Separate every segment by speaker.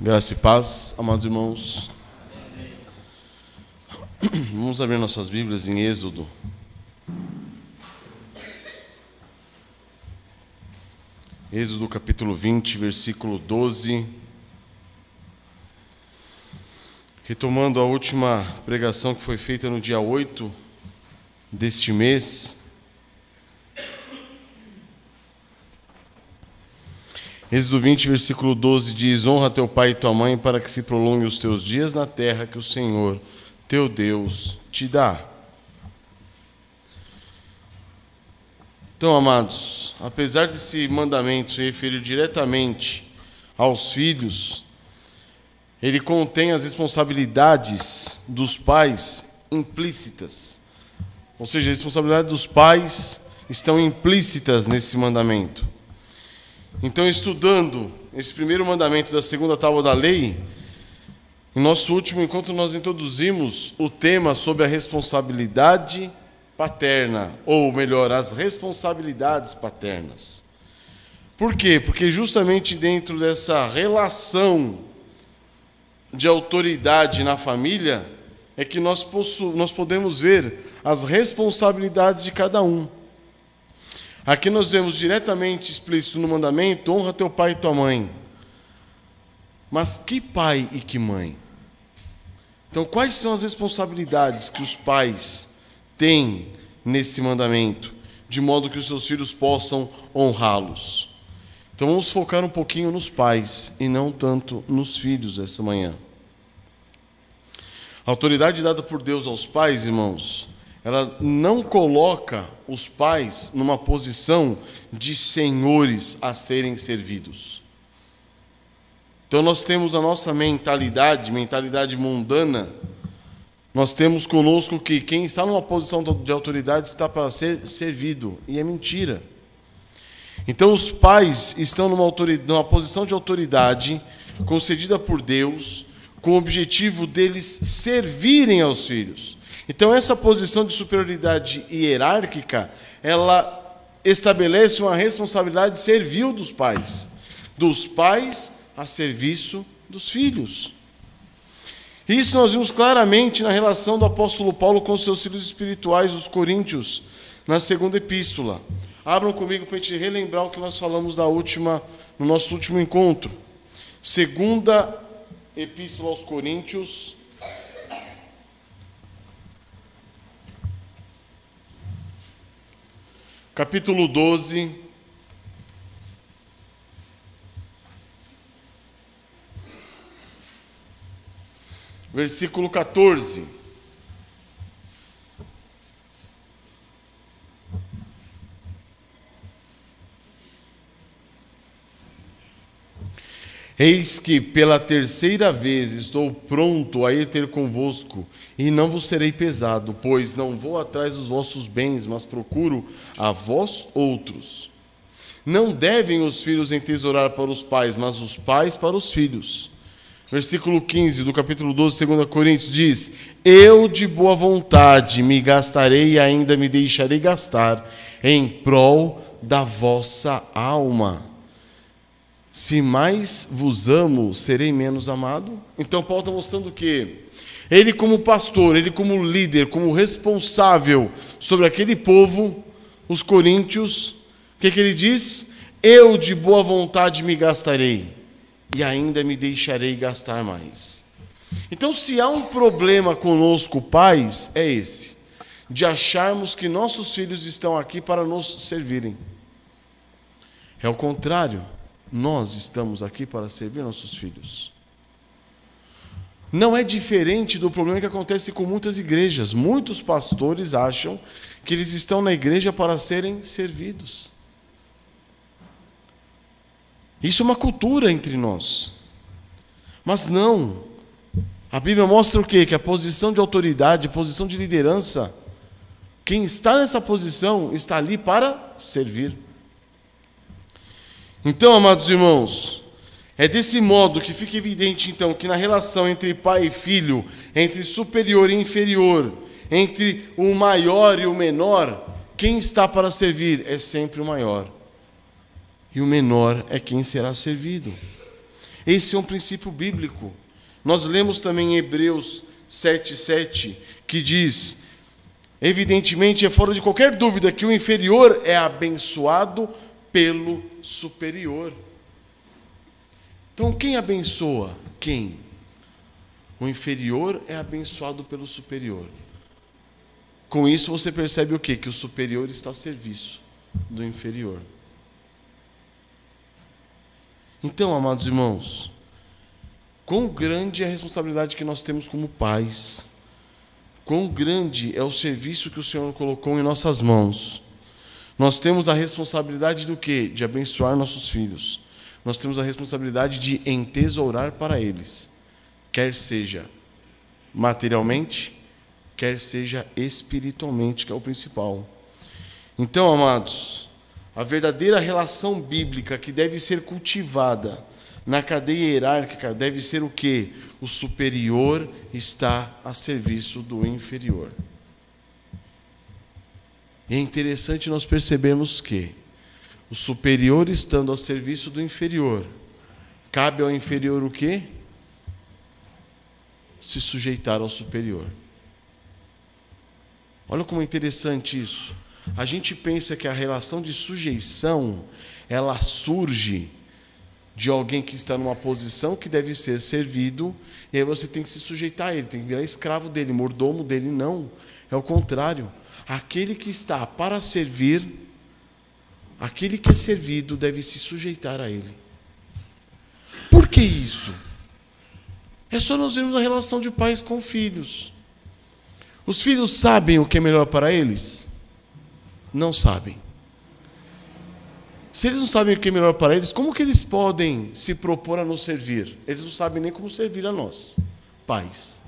Speaker 1: Graça e paz, amados irmãos. Vamos abrir nossas Bíblias em Êxodo. Êxodo capítulo 20, versículo 12. Retomando a última pregação que foi feita no dia 8 deste mês. Êxodo 20, versículo 12 diz: honra teu pai e tua mãe para que se prolongue os teus dias na terra que o Senhor, teu Deus, te dá. Então, amados, apesar desse mandamento se referir diretamente aos filhos, ele contém as responsabilidades dos pais implícitas. Ou seja, as responsabilidades dos pais estão implícitas nesse mandamento. Então, estudando esse primeiro mandamento da segunda tábua da lei, em nosso último encontro nós introduzimos o tema sobre a responsabilidade paterna, ou melhor, as responsabilidades paternas. Por quê? Porque justamente dentro dessa relação de autoridade na família é que nós podemos ver as responsabilidades de cada um. Aqui nós vemos diretamente explícito no mandamento: honra teu pai e tua mãe. Mas que pai e que mãe? Então, quais são as responsabilidades que os pais têm nesse mandamento, de modo que os seus filhos possam honrá-los? Então, vamos focar um pouquinho nos pais e não tanto nos filhos essa manhã. A autoridade dada por Deus aos pais, irmãos, ela não coloca os pais numa posição de senhores a serem servidos. Então nós temos a nossa mentalidade mundana, nós temos conosco que quem está numa posição de autoridade está para ser servido, e é mentira. Então os pais estão numa posição de autoridade concedida por Deus, com o objetivo deles servirem aos filhos. Então essa posição de superioridade hierárquica, ela estabelece uma responsabilidade servil dos pais a serviço dos filhos. Isso nós vimos claramente na relação do apóstolo Paulo com os seus filhos espirituais, os coríntios, na segunda epístola. Abram comigo para a gente relembrar o que nós falamos no nosso último encontro. Segunda epístola aos coríntios, capítulo 12, versículo 14. Eis que pela terceira vez estou pronto a ir ter convosco, e não vos serei pesado, pois não vou atrás dos vossos bens, mas procuro a vós outros. Não devem os filhos entesourar para os pais, mas os pais para os filhos. Versículo 15 do capítulo 12, 2 Coríntios diz: eu de boa vontade me gastarei e ainda me deixarei gastar em prol da vossa alma. Se mais vos amo, serei menos amado? Então Paulo está mostrando que ele como pastor, ele como líder, como responsável sobre aquele povo, os coríntios, o que ele diz? Eu de boa vontade me gastarei e ainda me deixarei gastar mais. Então, se há um problema conosco, pais, é esse, de acharmos que nossos filhos estão aqui para nos servirem. É o contrário. Nós estamos aqui para servir nossos filhos. Não é diferente do problema que acontece com muitas igrejas. Muitos pastores acham que eles estão na igreja para serem servidos. Isso é uma cultura entre nós. Mas não. A Bíblia mostra o quê? Que a posição de autoridade, a posição de liderança, quem está nessa posição está ali para servir. Então, amados irmãos, é desse modo que fica evidente, então, que na relação entre pai e filho, entre superior e inferior, entre o maior e o menor, quem está para servir é sempre o maior. E o menor é quem será servido. Esse é um princípio bíblico. Nós lemos também em Hebreus 7:7, que diz: evidentemente, é fora de qualquer dúvida que o inferior é abençoado pelo superior. Então, quem abençoa? Quem? O inferior é abençoado pelo superior. Com isso, você percebe o quê? Que o superior está a serviço do inferior. Então, amados irmãos, quão grande é a responsabilidade que nós temos como pais. Quão grande é o serviço que o Senhor colocou em nossas mãos. Nós temos a responsabilidade do quê? De abençoar nossos filhos. Nós temos a responsabilidade de entesourar para eles, quer seja materialmente, quer seja espiritualmente, que é o principal. Então, amados, a verdadeira relação bíblica que deve ser cultivada na cadeia hierárquica deve ser o quê? O superior está a serviço do inferior. E é interessante nós percebermos que o superior estando ao serviço do inferior, cabe ao inferior o quê? Se sujeitar ao superior. Olha como é interessante isso. A gente pensa que a relação de sujeição, ela surge de alguém que está numa posição que deve ser servido, e aí você tem que se sujeitar a ele, tem que virar escravo dele, mordomo dele. Não, é o contrário. Aquele que está para servir, aquele que é servido deve se sujeitar a ele. Por que isso? É só nós vermos a relação de pais com filhos. Os filhos sabem o que é melhor para eles? Não sabem. Se eles não sabem o que é melhor para eles, como que eles podem se propor a nos servir? Eles não sabem nem como servir a nós, pais.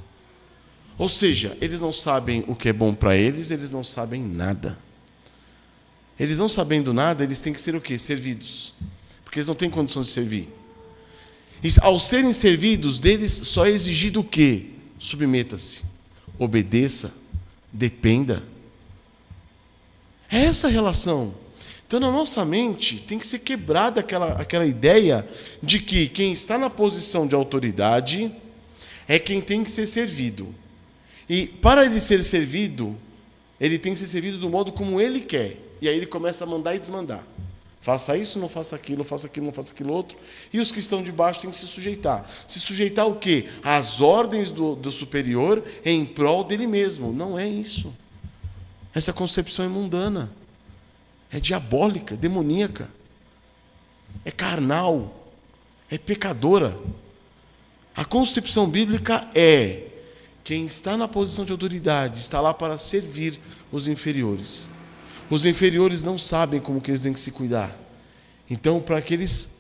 Speaker 1: Ou seja, eles não sabem o que é bom para eles, eles não sabem nada. Eles não sabendo nada, eles têm que ser o quê? Servidos. Porque eles não têm condição de servir. E ao serem servidos, deles só é exigido o quê? Submeta-se, obedeça, dependa. É essa a relação. Então, na nossa mente, tem que ser quebrada aquela ideia de que quem está na posição de autoridade é quem tem que ser servido. E para ele ser servido, ele tem que ser servido do modo como ele quer. E aí ele começa a mandar e desmandar. Faça isso, não faça aquilo, não faça aquilo outro. E os que estão de baixo têm que se sujeitar. Se sujeitar ao quê? Às ordens do superior em prol dele mesmo. Não é isso. Essa concepção é mundana. É diabólica, demoníaca. É carnal. É pecadora. A concepção bíblica é: quem está na posição de autoridade está lá para servir os inferiores. Os inferiores não sabem como que eles têm que se cuidar. Então, para que eles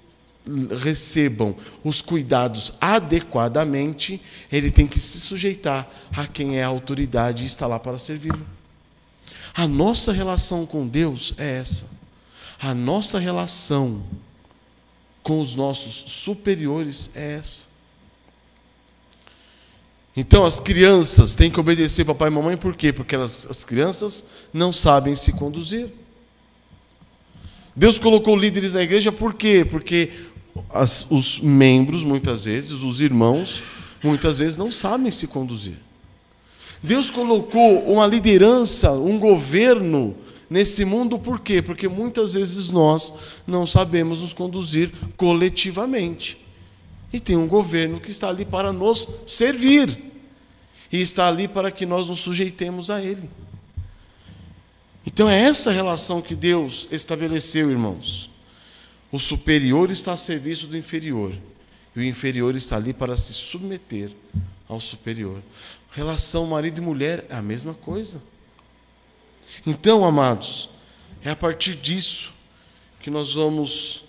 Speaker 1: recebam os cuidados adequadamente, ele tem que se sujeitar a quem é a autoridade e está lá para servi-lo. A nossa relação com Deus é essa. A nossa relação com os nossos superiores é essa. Então, as crianças têm que obedecer papai e mamãe, por quê? Porque as crianças não sabem se conduzir. Deus colocou líderes na igreja, por quê? Porque os membros, muitas vezes, os irmãos, muitas vezes não sabem se conduzir. Deus colocou uma liderança, um governo nesse mundo, por quê? Porque muitas vezes nós não sabemos nos conduzir coletivamente. E tem um governo que está ali para nos servir. E está ali para que nós nos sujeitemos a ele. Então é essa relação que Deus estabeleceu, irmãos. O superior está a serviço do inferior. E o inferior está ali para se submeter ao superior. Relação marido e mulher é a mesma coisa. Então, amados, é a partir disso que nós vamos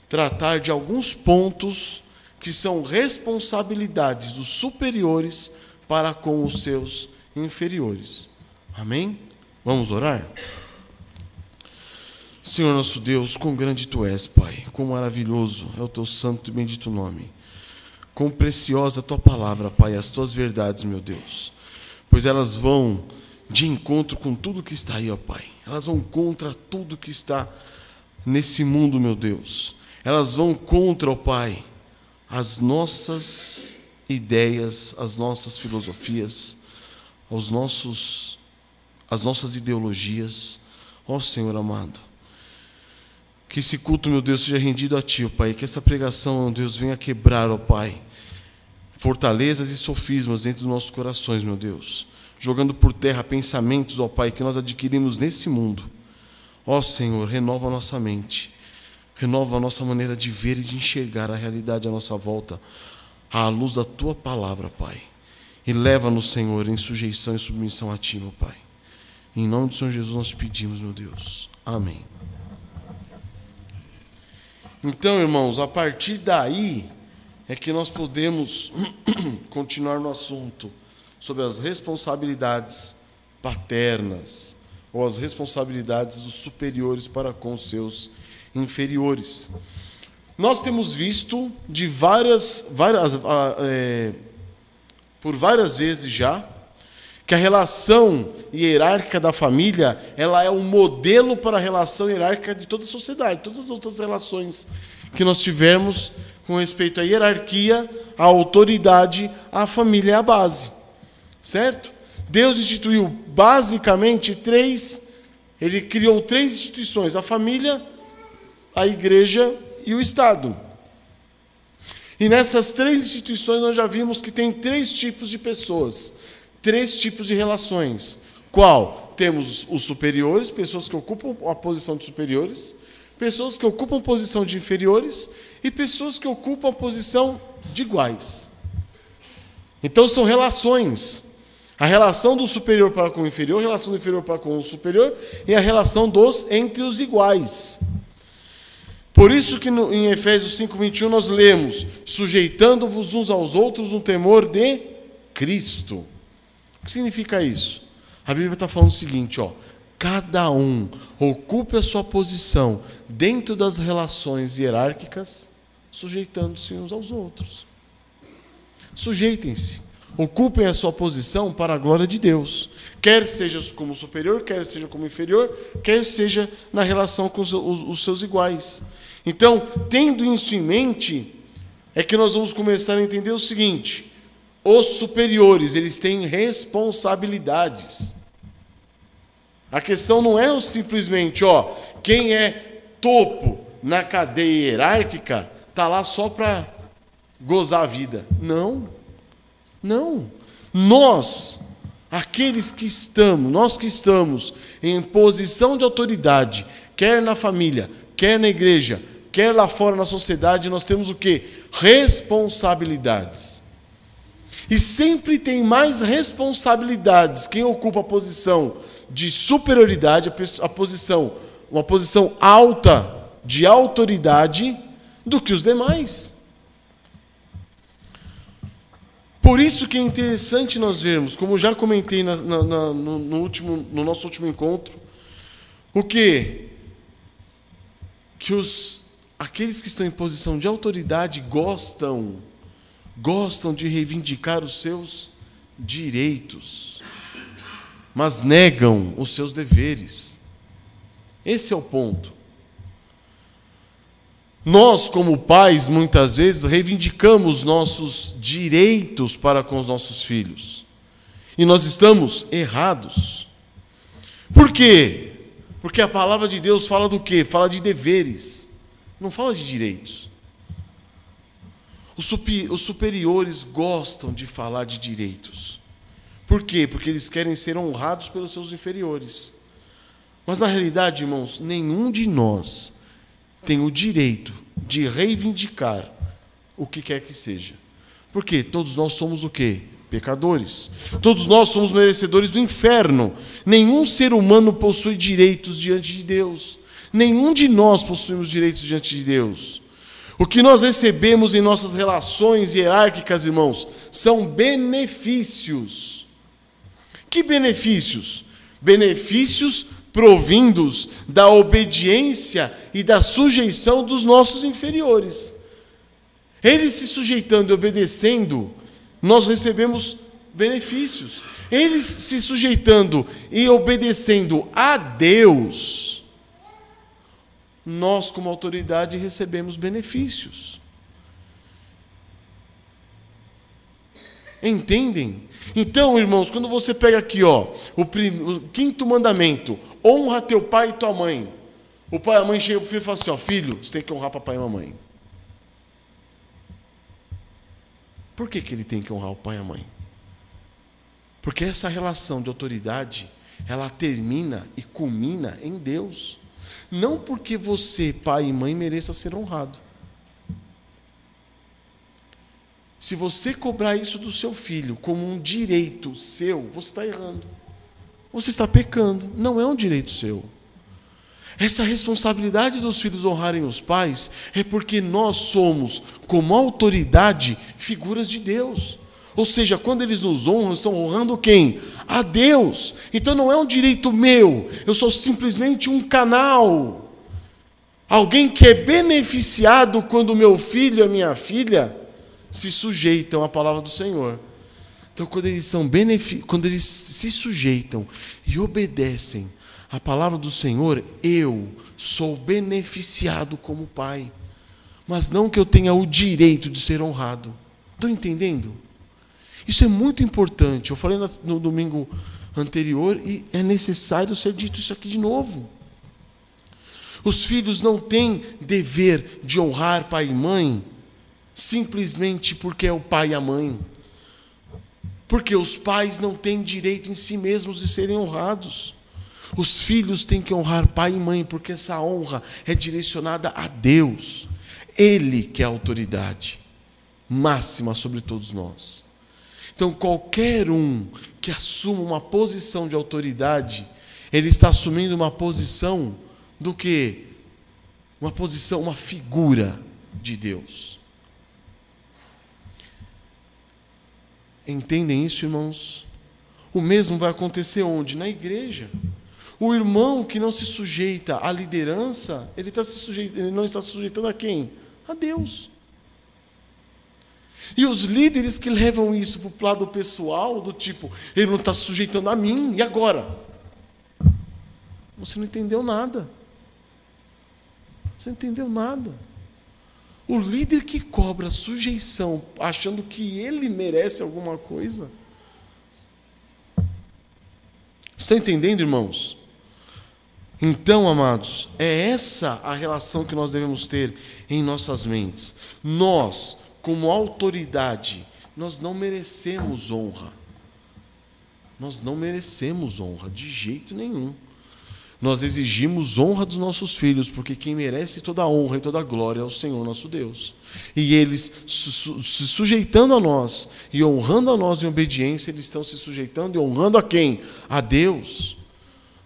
Speaker 1: tratar de alguns pontos que são responsabilidades dos superiores para com os seus inferiores. Amém? Vamos orar? Senhor nosso Deus, quão grande Tu és, Pai, quão maravilhoso é o Teu santo e bendito nome. Quão preciosa a Tua palavra, Pai, as Tuas verdades, meu Deus. Pois elas vão de encontro com tudo que está aí, ó Pai. Elas vão contra tudo que está nesse mundo, meu Deus. Elas vão contra, ó Pai, as nossas ideias, as nossas filosofias, as nossas ideologias. Ó Senhor amado, que esse culto, meu Deus, seja rendido a Ti, ó Pai, que essa pregação, meu Deus, venha quebrar, ó Pai, fortalezas e sofismas dentro dos nossos corações, meu Deus, jogando por terra pensamentos, ó Pai, que nós adquirimos nesse mundo. Ó Senhor, renova a nossa mente, renova a nossa maneira de ver e de enxergar a realidade à nossa volta, à luz da Tua palavra, Pai. E leva-nos, Senhor, em sujeição e submissão a Ti, meu Pai. Em nome do Senhor Jesus nós pedimos, meu Deus. Amém. Então, irmãos, a partir daí é que nós podemos continuar no assunto sobre as responsabilidades paternas ou as responsabilidades dos superiores para com os seus inferiores. Nós temos visto por várias vezes já que a relação hierárquica da família, ela é um modelo para a relação hierárquica de toda a sociedade, todas as outras relações que nós tivermos com respeito à hierarquia, à autoridade, a família é a base, certo? Deus instituiu basicamente Ele criou 3 instituições: a família, a igreja e o Estado. E nessas 3 instituições nós já vimos que tem 3 tipos de pessoas, 3 tipos de relações. Qual? Temos os superiores, pessoas que ocupam a posição de superiores, pessoas que ocupam a posição de inferiores e pessoas que ocupam a posição de iguais. Então são relações. A relação do superior para com o inferior, a relação do inferior para com o superior e a relação entre os iguais. Por isso que em Efésios 5:21 nós lemos: sujeitando-vos uns aos outros no temor de Cristo. O que significa isso? A Bíblia está falando o seguinte, cada um ocupe a sua posição dentro das relações hierárquicas, sujeitando-se uns aos outros. Sujeitem-se, ocupem a sua posição para a glória de Deus, quer seja como superior, quer seja como inferior, quer seja na relação com os seus iguais. Então, tendo isso em mente, é que nós vamos começar a entender o seguinte: os superiores, eles têm responsabilidades. A questão não é simplesmente, quem é topo na cadeia hierárquica está lá só para gozar a vida. Não. Nós que estamos em posição de autoridade, quer na família, quer na igreja, quer lá fora na sociedade, nós temos o quê? Responsabilidades. E sempre tem mais responsabilidades quem ocupa a posição de superioridade, uma posição alta de autoridade, do que os demais. Por isso que é interessante nós vermos, como já comentei no nosso último encontro, o quê? Que aqueles que estão em posição de autoridade gostam de reivindicar os seus direitos, mas negam os seus deveres. Esse é o ponto. Nós, como pais, muitas vezes reivindicamos nossos direitos para com os nossos filhos. E nós estamos errados. Por quê? Porque a palavra de Deus fala do quê? Fala de deveres, não fala de direitos. Os superiores gostam de falar de direitos. Por quê? Porque eles querem ser honrados pelos seus inferiores. Mas, na realidade, irmãos, nenhum de nós tem o direito de reivindicar o que quer que seja. Porque todos nós somos o quê? Pecadores. Todos nós somos merecedores do inferno. Nenhum ser humano possui direitos diante de Deus. Nenhum de nós possuímos direitos diante de Deus. O que nós recebemos em nossas relações hierárquicas, irmãos, são benefícios. Que benefícios? Benefícios provindos da obediência e da sujeição dos nossos inferiores. Eles se sujeitando e obedecendo, nós recebemos benefícios. Eles se sujeitando e obedecendo a Deus, nós, como autoridade, recebemos benefícios. Entendem? Então, irmãos, quando você pega aqui, ó, o 5º mandamento, honra teu pai e tua mãe. O pai e a mãe chegam para o filho e falam assim, ó, filho, você tem que honrar papai e mamãe. Por que ele tem que honrar o pai e a mãe? Porque essa relação de autoridade, ela termina e culmina em Deus. Não porque você, pai e mãe, mereça ser honrado. Se você cobrar isso do seu filho como um direito seu, você está errando. Você está pecando. Não é um direito seu. Essa responsabilidade dos filhos honrarem os pais é porque nós somos, como autoridade, figuras de Deus. Ou seja, quando eles nos honram, estão honrando quem? A Deus. Então não é um direito meu, eu sou simplesmente um canal. Alguém que é beneficiado quando meu filho e a minha filha se sujeitam à palavra do Senhor. Então quando eles se sujeitam e obedecem à palavra do Senhor, eu sou beneficiado como pai. Mas não que eu tenha o direito de ser honrado. Estão entendendo? Isso é muito importante. Eu falei no domingo anterior e é necessário ser dito isso aqui de novo. Os filhos não têm dever de honrar pai e mãe simplesmente porque é o pai e a mãe. Porque os pais não têm direito em si mesmos de serem honrados. Os filhos têm que honrar pai e mãe, porque essa honra é direcionada a Deus. Ele que é a autoridade máxima sobre todos nós. Então, qualquer um que assuma uma posição de autoridade, ele está assumindo uma posição do quê? Uma posição, uma figura de Deus. Entendem isso, irmãos? O mesmo vai acontecer onde? Na igreja. O irmão que não se sujeita à liderança, ele não está se sujeitando a quem? A Deus. E os líderes que levam isso para o lado pessoal, do tipo, ele não está se sujeitando a mim, e agora? Você não entendeu nada. Você não entendeu nada. O líder que cobra sujeição, achando que ele merece alguma coisa. Estão entendendo, irmãos? Então, amados, é essa a relação que nós devemos ter em nossas mentes. Nós, como autoridade, nós não merecemos honra. Nós não merecemos honra, de jeito nenhum. Nós exigimos honra dos nossos filhos, porque quem merece toda a honra e toda a glória é o Senhor nosso Deus. E eles, se sujeitando a nós e honrando a nós em obediência, eles estão se sujeitando e honrando a quem? A Deus.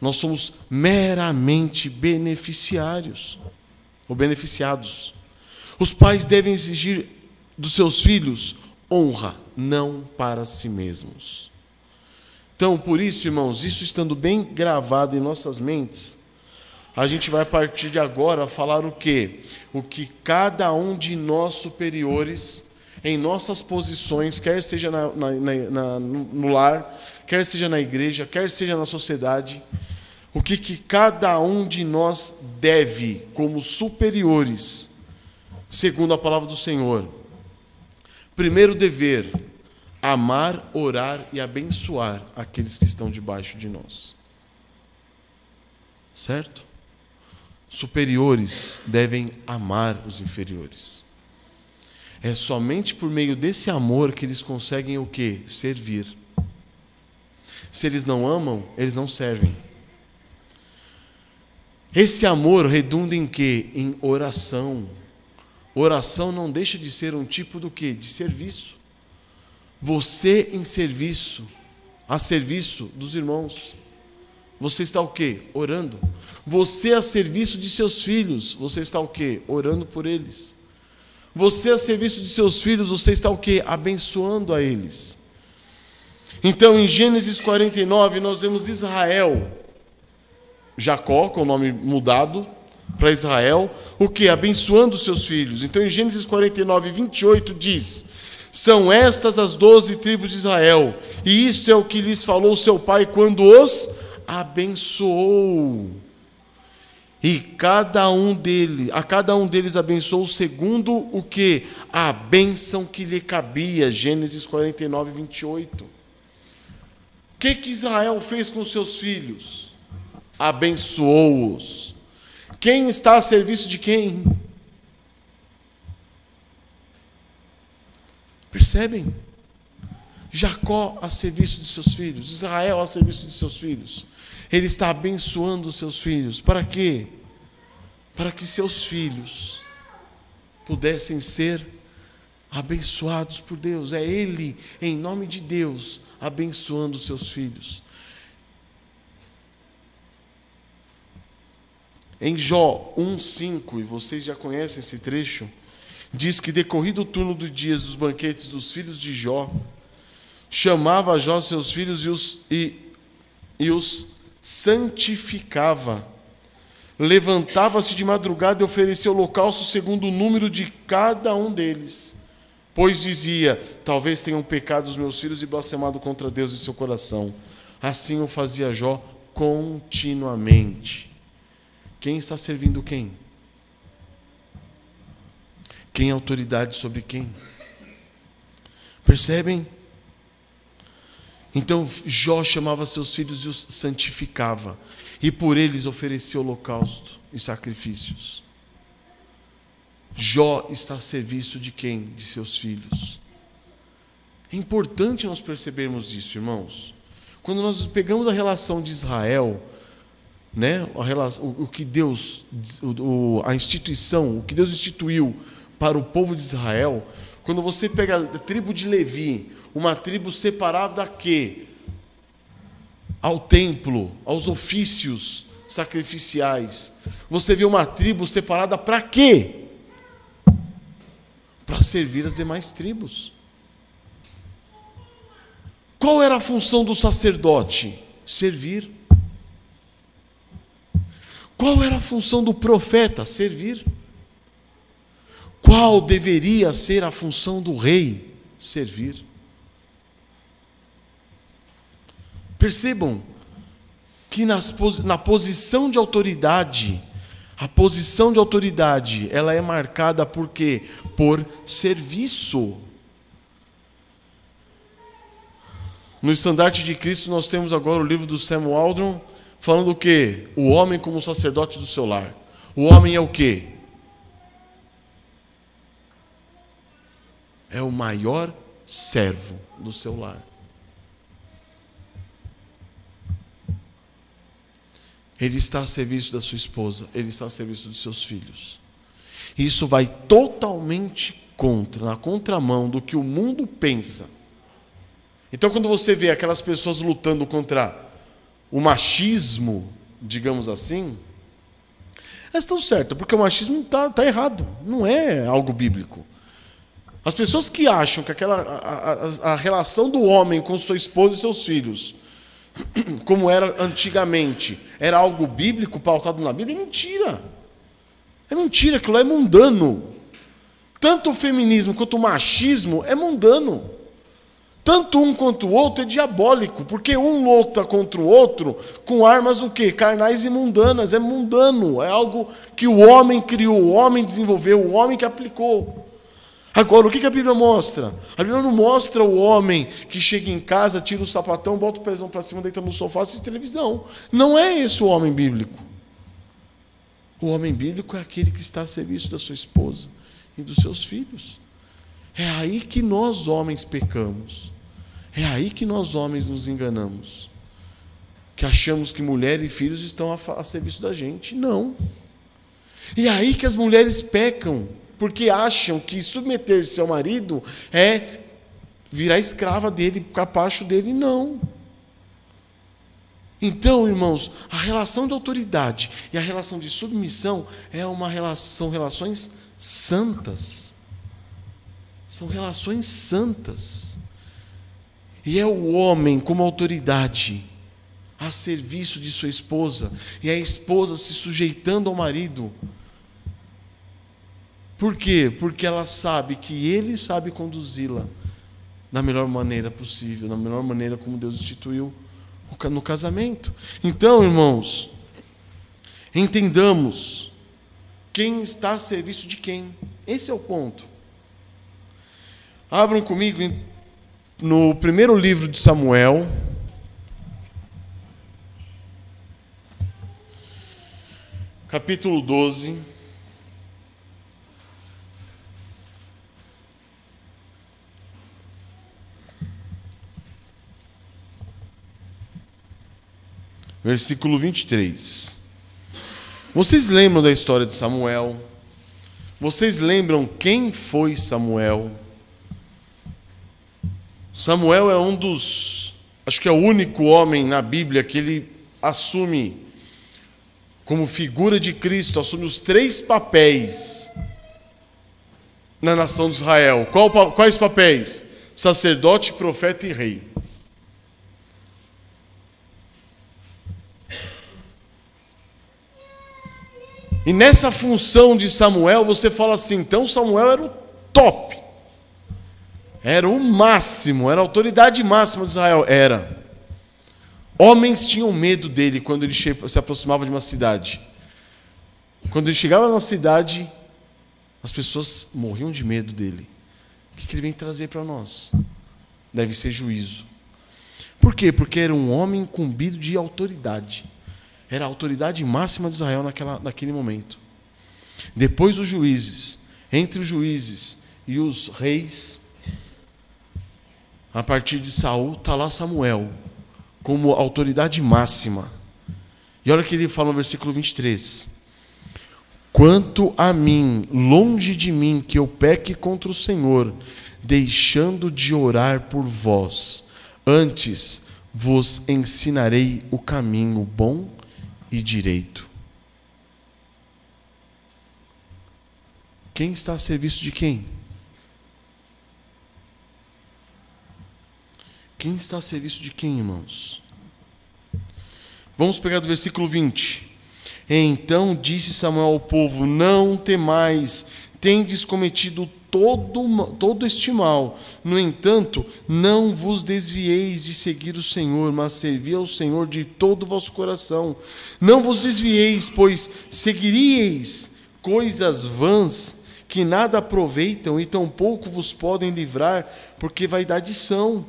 Speaker 1: Nós somos meramente beneficiários, ou beneficiados. Os pais devem exigir dos seus filhos honra, não para si mesmos. Então, por isso, irmãos, isso estando bem gravado em nossas mentes, a gente vai a partir de agora falar o quê? O que cada um de nós superiores, em nossas posições, quer seja no lar, quer seja na igreja, quer seja na sociedade, o que cada um de nós deve, como superiores, segundo a palavra do Senhor. Primeiro dever, amar, orar e abençoar aqueles que estão debaixo de nós. Certo? Superiores devem amar os inferiores. É somente por meio desse amor que eles conseguem o quê? Servir. Se eles não amam, eles não servem. Esse amor redunda em quê? Em oração. Oração não deixa de ser um tipo do quê? De serviço. Você em serviço, a serviço dos irmãos. Você está o quê? Orando. Você a serviço de seus filhos, você está o quê? Orando por eles. Você a serviço de seus filhos, você está o quê? Abençoando a eles. Então, em Gênesis 49, nós vemos Israel, Jacó, com o nome mudado para Israel, o quê? Abençoando os seus filhos. Então, em Gênesis 49, 28, diz: são estas as 12 tribos de Israel, e isto é o que lhes falou seu pai quando os abençoou. E a cada um deles abençoou segundo o que? A bênção que lhe cabia. Gênesis 49, 28. O que Israel fez com seus filhos? Abençoou-os. Quem está a serviço de quem? Percebem? Jacó a serviço de seus filhos, Israel a serviço de seus filhos. Ele está abençoando os seus filhos. Para quê? Para que seus filhos pudessem ser abençoados por Deus. É Ele, em nome de Deus, abençoando os seus filhos. Em Jó 1:5, e vocês já conhecem esse trecho, diz que decorrido o turno dos dias dos banquetes dos filhos de Jó, chamava a Jó seus filhos e os santificava. Levantava-se de madrugada e oferecia holocausto segundo o número de cada um deles. Pois dizia, talvez tenham pecado os meus filhos e blasfemado contra Deus em seu coração. Assim o fazia Jó continuamente. Quem está servindo quem? Quem é autoridade sobre quem? Percebem? Então Jó chamava seus filhos e os santificava, e por eles oferecia holocausto e sacrifícios. Jó está a serviço de quem? De seus filhos. É importante nós percebermos isso, irmãos. Quando nós pegamos a relação de Israel, né, o que Deus, a instituição, o que Deus instituiu para o povo de Israel, quando você pega a tribo de Levi, uma tribo separada a quê? Ao templo, aos ofícios sacrificiais. Você vê uma tribo separada para quê? Para servir as demais tribos. Qual era a função do sacerdote? Servir. Qual era a função do profeta? Servir. Qual deveria ser a função do rei? Servir. Percebam que na posição de autoridade, a posição de autoridade, ela é marcada por quê? Por serviço. No Estandarte de Cristo nós temos agora o livro do Sam Waldron, falando o quê? O homem como sacerdote do seu lar. O homem é o quê? É o maior servo do seu lar. Ele está a serviço da sua esposa, ele está a serviço dos seus filhos. Isso vai totalmente na contramão do que o mundo pensa. Então, quando você vê aquelas pessoas lutando contra o machismo, digamos assim, elas estão certas, porque o machismo está errado, não é algo bíblico. As pessoas que acham que a relação do homem com sua esposa e seus filhos, como era antigamente, era algo bíblico, pautado na Bíblia, é mentira. É mentira, aquilo é mundano. Tanto o feminismo quanto o machismo é mundano. Tanto um quanto o outro é diabólico, porque um luta contra o outro com armas o quê? Carnais e mundanas, é mundano, é algo que o homem criou, o homem desenvolveu, o homem que aplicou. Agora, o que a Bíblia mostra? A Bíblia não mostra o homem que chega em casa, tira o sapatão, bota o pezão para cima, deita no sofá, assiste televisão. Não é esse o homem bíblico. O homem bíblico é aquele que está a serviço da sua esposa e dos seus filhos. É aí que nós homens pecamos. É aí que nós homens nos enganamos. Que achamos que mulher e filhos estão a serviço da gente. Não. E é aí que as mulheres pecam, porque acham que submeter-se ao marido é virar escrava dele, capacho dele. Não. Então, irmãos, a relação de autoridade e a relação de submissão são relações santas. São relações santas. E é o homem como autoridade a serviço de sua esposa, e a esposa se sujeitando ao marido. Por quê? Porque ela sabe que ele sabe conduzi-la da melhor maneira possível, da melhor maneira como Deus instituiu no casamento. Então, irmãos, Entendamos quem está a serviço de quem. Esse é o ponto. Abram comigo no primeiro livro de Samuel, capítulo 12. Versículo 23. Vocês lembram da história de Samuel? Vocês lembram quem foi Samuel? Samuel é um dos, acho que é o único homem na Bíblia que ele assume, como figura de Cristo, assume os 3 papéis na nação de Israel. Quais papéis? Sacerdote, profeta e rei. E nessa função de Samuel, você fala assim, então Samuel era o top. Era o máximo, era a autoridade máxima de Israel. Era. Homens tinham medo dele quando ele se aproximava de uma cidade. Quando ele chegava na cidade, as pessoas morriam de medo dele. O que ele vem trazer para nós? Deve ser juízo. Por quê? Porque era um homem incumbido de autoridade. Era a autoridade máxima de Israel naquele momento. Depois os juízes, entre os juízes e os reis, a partir de Saul, está lá Samuel, como autoridade máxima. E olha o que ele fala no versículo 23. Quanto a mim, longe de mim que eu peque contra o Senhor, deixando de orar por vós, antes vos ensinarei o caminho bom e direito. Quem está a serviço de quem? Quem está a serviço de quem, irmãos? Vamos pegar do versículo 20. Então disse Samuel ao povo: não temais, tendes cometido todo este mal. No entanto, não vos desvieis de seguir o Senhor, mas servi ao Senhor de todo o vosso coração. Não vos desvieis, pois seguiríeis coisas vãs que nada aproveitam e tampouco vos podem livrar, porque vaidade são.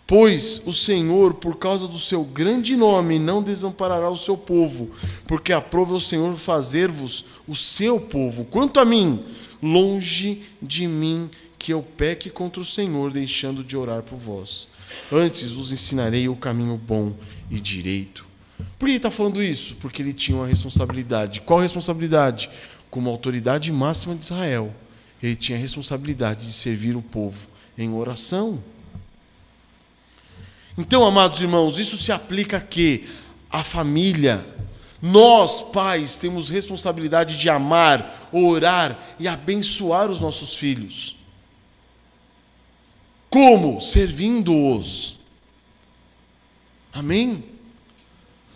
Speaker 1: Pois o Senhor, por causa do seu grande nome, não desamparará o seu povo, porque aprova o Senhor fazer-vos o seu povo. Quanto a mim, longe de mim que eu peque contra o Senhor, deixando de orar por vós. Antes vos ensinarei o caminho bom e direito. Por que ele está falando isso? Porque ele tinha uma responsabilidade. Qual responsabilidade? Como autoridade máxima de Israel, ele tinha a responsabilidade de servir o povo em oração. Então, amados irmãos, isso se aplica a quê? A família. Nós, pais, temos responsabilidade de amar, orar e abençoar os nossos filhos. Como? Servindo-os. Amém?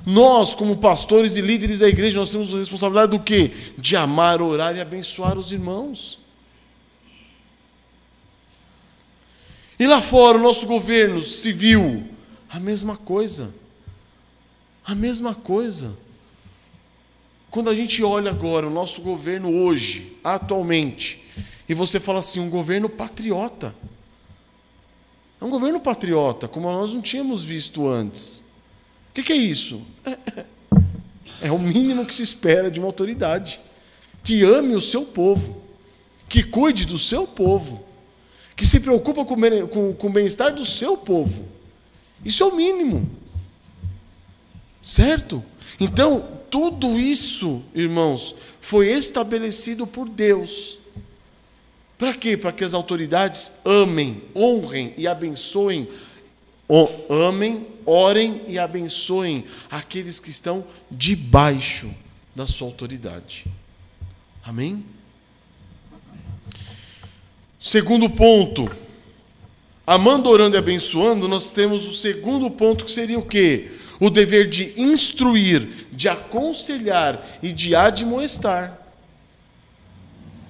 Speaker 1: Nós, como pastores e líderes da igreja, nós temos a responsabilidade do quê? De amar, orar e abençoar os irmãos. E lá fora, o nosso governo civil, a mesma coisa. A mesma coisa. Quando a gente olha agora o nosso governo hoje, atualmente, e você fala assim, um governo patriota. É um governo patriota, como nós não tínhamos visto antes. O que é isso? É o mínimo que se espera de uma autoridade. Que ame o seu povo, que cuide do seu povo, que se preocupa com o bem-estar do seu povo. Isso é o mínimo. Certo? Então, tudo isso, irmãos, foi estabelecido por Deus. Para quê? Para que as autoridades amem, honrem e abençoem. Amem, orem e abençoem aqueles que estão debaixo da sua autoridade. Amém? Segundo ponto, amando, orando e abençoando, nós temos o segundo ponto, que seria o quê? O dever de instruir, de aconselhar e de admoestar.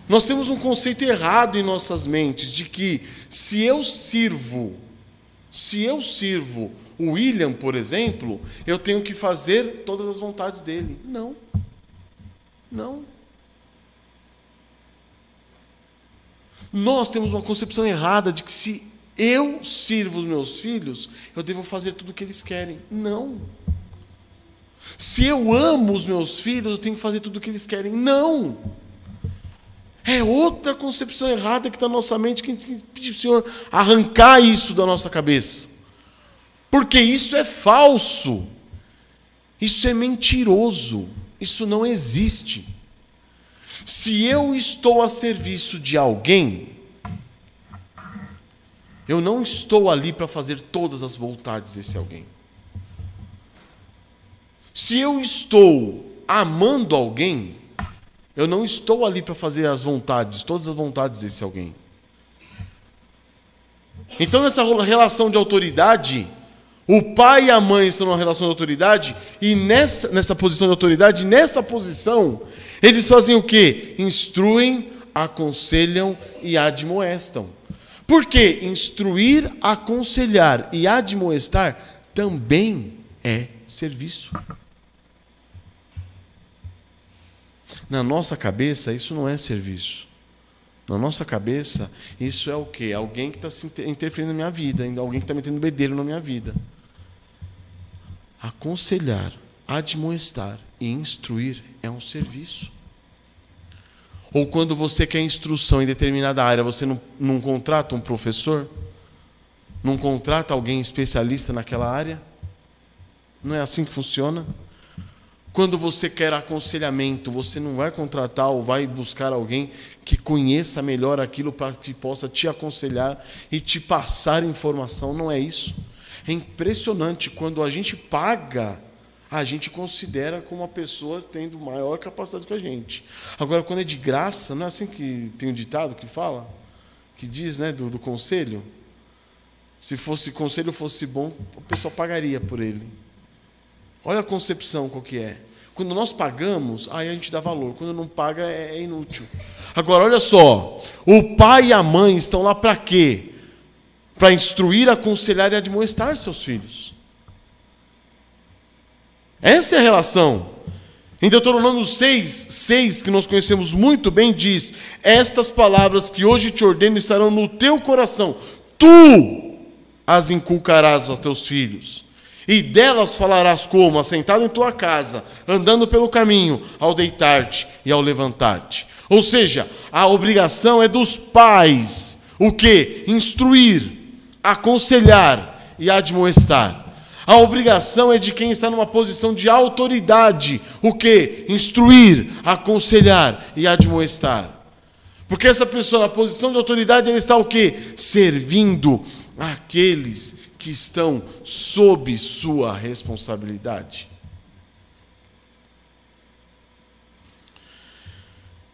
Speaker 1: Nós temos um conceito errado em nossas mentes, de que se eu sirvo Se eu sirvo o William, por exemplo, eu tenho que fazer todas as vontades dele. Não. Não. Nós temos uma concepção errada de que se eu sirvo os meus filhos, eu devo fazer tudo o que eles querem. Não. Se eu amo os meus filhos, eu tenho que fazer tudo o que eles querem. Não. É outra concepção errada que está na nossa mente, que a gente tem que pedir ao Senhor arrancar isso da nossa cabeça. Porque isso é falso. Isso é mentiroso. Isso não existe. Se eu estou a serviço de alguém, eu não estou ali para fazer todas as vontades desse alguém. Se eu estou amando alguém, eu não estou ali para fazer todas as vontades desse alguém. Então, nessa relação de autoridade, o pai e a mãe estão numa relação de autoridade, e nessa posição de autoridade, nessa posição, eles fazem o quê? Instruem, aconselham e admoestam. Por quê? Instruir, aconselhar e admoestar também é serviço. Na nossa cabeça, isso não é serviço. Na nossa cabeça, isso é o quê? Alguém que está se interferindo na minha vida, alguém que está metendo bedelho na minha vida. Aconselhar, admoestar e instruir é um serviço. Ou quando você quer instrução em determinada área, você não contrata um professor? Não contrata alguém especialista naquela área? Não é assim que funciona? Quando você quer aconselhamento, você não vai contratar ou vai buscar alguém que conheça melhor aquilo para que possa te aconselhar e te passar informação. Não é isso. É impressionante, quando a gente paga, a gente considera como uma pessoa tendo maior capacidade que a gente. Agora, quando é de graça, não é assim que tem um ditado que fala? Que diz, né, do conselho? Se conselho fosse bom, o pessoal pagaria por ele. Olha a concepção qual que é. Quando nós pagamos, aí a gente dá valor. Quando não paga, é inútil. Agora, olha só. O pai e a mãe estão lá para quê? Para instruir, aconselhar e admoestar seus filhos. Essa é a relação. Em Deuteronômio 6, que nós conhecemos muito bem, diz: estas palavras que hoje te ordeno estarão no teu coração. Tu as inculcarás aos teus filhos. E delas falarás como? Assentado em tua casa, andando pelo caminho, ao deitar-te e ao levantar-te. Ou seja, a obrigação é dos pais. O quê? Instruir, aconselhar e admoestar. A obrigação é de quem está numa posição de autoridade. O quê? Instruir, aconselhar e admoestar. Porque essa pessoa na posição de autoridade, ela está o quê? Servindo aqueles que estão sob sua responsabilidade.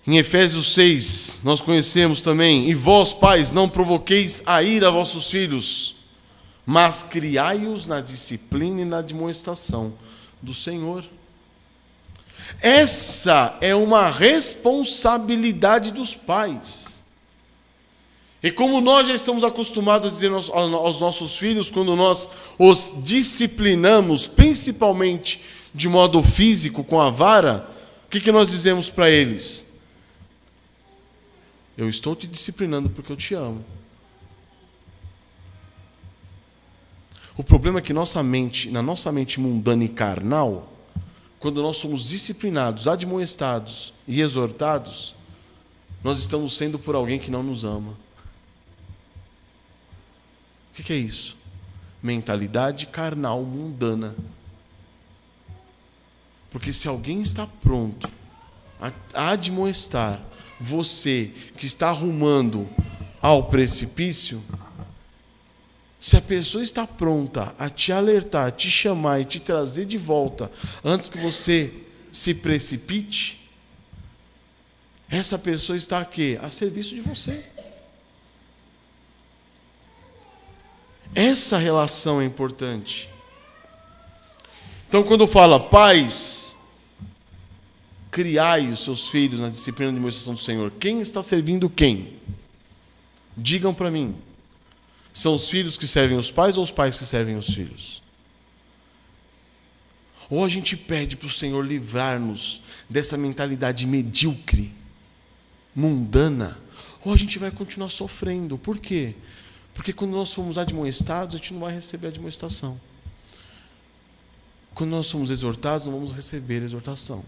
Speaker 1: Em Efésios 6, nós conhecemos também: e vós, pais, não provoqueis a ira a vossos filhos, mas criai-os na disciplina e na admoestação do Senhor. Essa é uma responsabilidade dos pais. E como nós já estamos acostumados a dizer aos nossos filhos, quando nós os disciplinamos, principalmente de modo físico, com a vara, o que nós dizemos para eles? Eu estou te disciplinando porque eu te amo. O problema é que na nossa mente mundana e carnal, quando nós somos disciplinados, admoestados e exortados, nós estamos sendo por alguém que não nos ama. O que é isso? Mentalidade carnal mundana. Porque se alguém está pronto a admoestar você que está arrumando ao precipício, se a pessoa está pronta a te alertar, a te chamar e te trazer de volta antes que você se precipite, essa pessoa está aqui a serviço de você. Essa relação é importante. Então, quando fala, pais, criai os seus filhos na disciplina de administração do Senhor, quem está servindo quem? Digam para mim. São os filhos que servem os pais ou os pais que servem os filhos? Ou a gente pede para o Senhor livrar-nos dessa mentalidade medíocre, mundana, ou a gente vai continuar sofrendo. Por quê? Porque quando nós formos admoestados, a gente não vai receber admoestação. Quando nós somos exortados, não vamos receber exortação.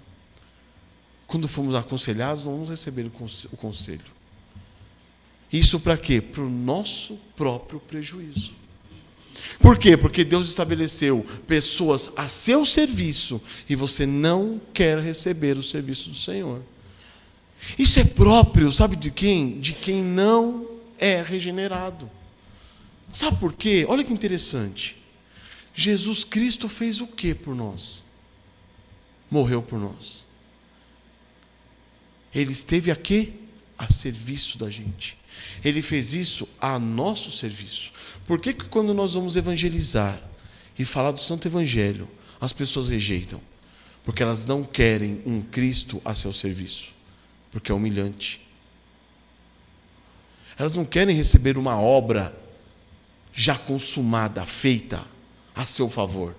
Speaker 1: Quando formos aconselhados, não vamos receber o conselho. Isso para quê? Para o nosso próprio prejuízo. Por quê? Porque Deus estabeleceu pessoas a seu serviço e você não quer receber o serviço do Senhor. Isso é próprio, sabe de quem? De quem não é regenerado. Sabe por quê? Olha que interessante. Jesus Cristo fez o que por nós? Morreu por nós. Ele esteve aqui a serviço da gente. Ele fez isso a nosso serviço. Por que quando nós vamos evangelizar e falar do Santo Evangelho, as pessoas rejeitam? Porque elas não querem um Cristo a seu serviço. Porque é humilhante. Elas não querem receber uma obra já consumada, feita a seu favor.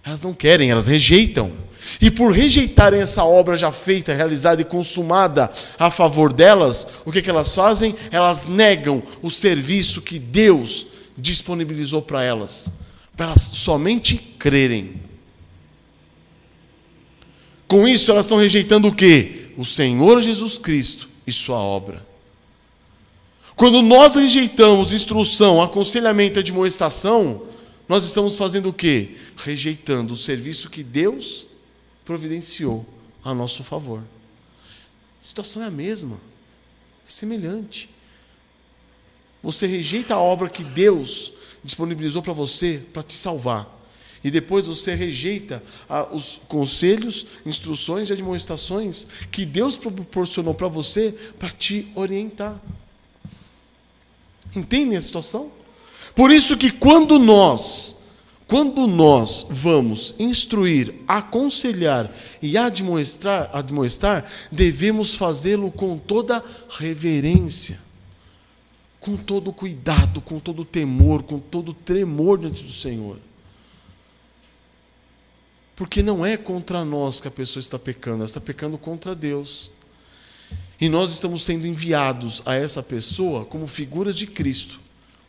Speaker 1: Elas não querem, elas rejeitam. E por rejeitarem essa obra já feita, realizada e consumada a favor delas, o que elas fazem? Elas negam o serviço que Deus disponibilizou para elas somente crerem. Com isso, elas estão rejeitando o quê? O Senhor Jesus Cristo e sua obra. Quando nós rejeitamos instrução, aconselhamento e admoestação, nós estamos fazendo o quê? Rejeitando o serviço que Deus providenciou a nosso favor. A situação é a mesma, é semelhante. Você rejeita a obra que Deus disponibilizou para você, para te salvar. E depois você rejeita os conselhos, instruções e admoestações que Deus proporcionou para você, para te orientar. Entendem a situação? Por isso que quando nós vamos instruir, aconselhar e admoestar, devemos fazê-lo com toda reverência, com todo cuidado, com todo temor, com todo tremor diante do Senhor. Porque não é contra nós que a pessoa está pecando, ela está pecando contra Deus. E nós estamos sendo enviados a essa pessoa como figuras de Cristo.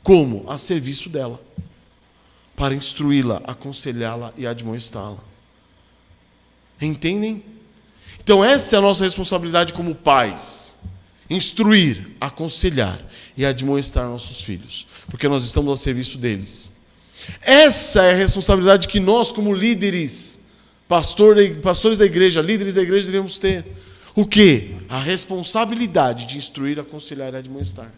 Speaker 1: Como? A serviço dela. Para instruí-la, aconselhá-la e admoestá-la. Entendem? Então essa é a nossa responsabilidade como pais. Instruir, aconselhar e admoestar nossos filhos. Porque nós estamos a serviço deles. Essa é a responsabilidade que nós como líderes, pastores da igreja, líderes da igreja devemos ter. O quê? A responsabilidade de instruir, aconselhar e admoestar.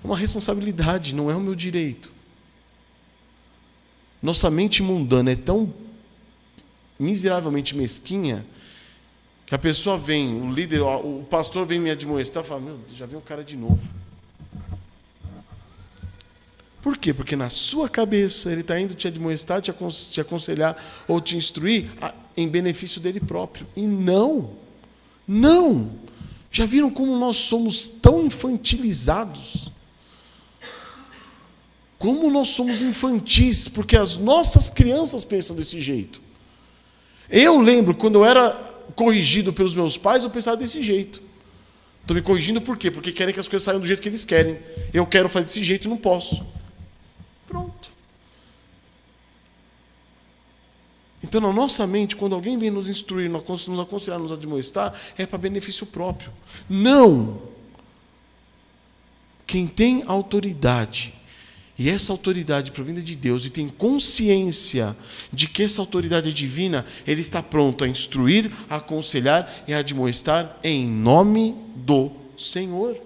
Speaker 1: É uma responsabilidade, não é o meu direito. Nossa mente mundana é tão miseravelmente mesquinha que a pessoa vem, o líder, o pastor vem me admoestar e fala, meu, já veio o cara de novo. Por quê? Porque na sua cabeça ele está indo te admoestar, te aconselhar ou te instruir em benefício dele próprio. E não. Já viram como nós somos tão infantilizados? Como nós somos infantis, porque as nossas crianças pensam desse jeito. Eu lembro, quando eu era corrigido pelos meus pais, eu pensava desse jeito. Estão me corrigindo por quê? Porque querem que as coisas saiam do jeito que eles querem. Eu quero fazer desse jeito e não posso. Pronto. Então, na nossa mente, quando alguém vem nos instruir, nos aconselhar, nos admoestar, é para benefício próprio. Não! Quem tem autoridade, e essa autoridade provinda de Deus, e tem consciência de que essa autoridade é divina, ele está pronto a instruir, a aconselhar e a admoestar em nome do Senhor.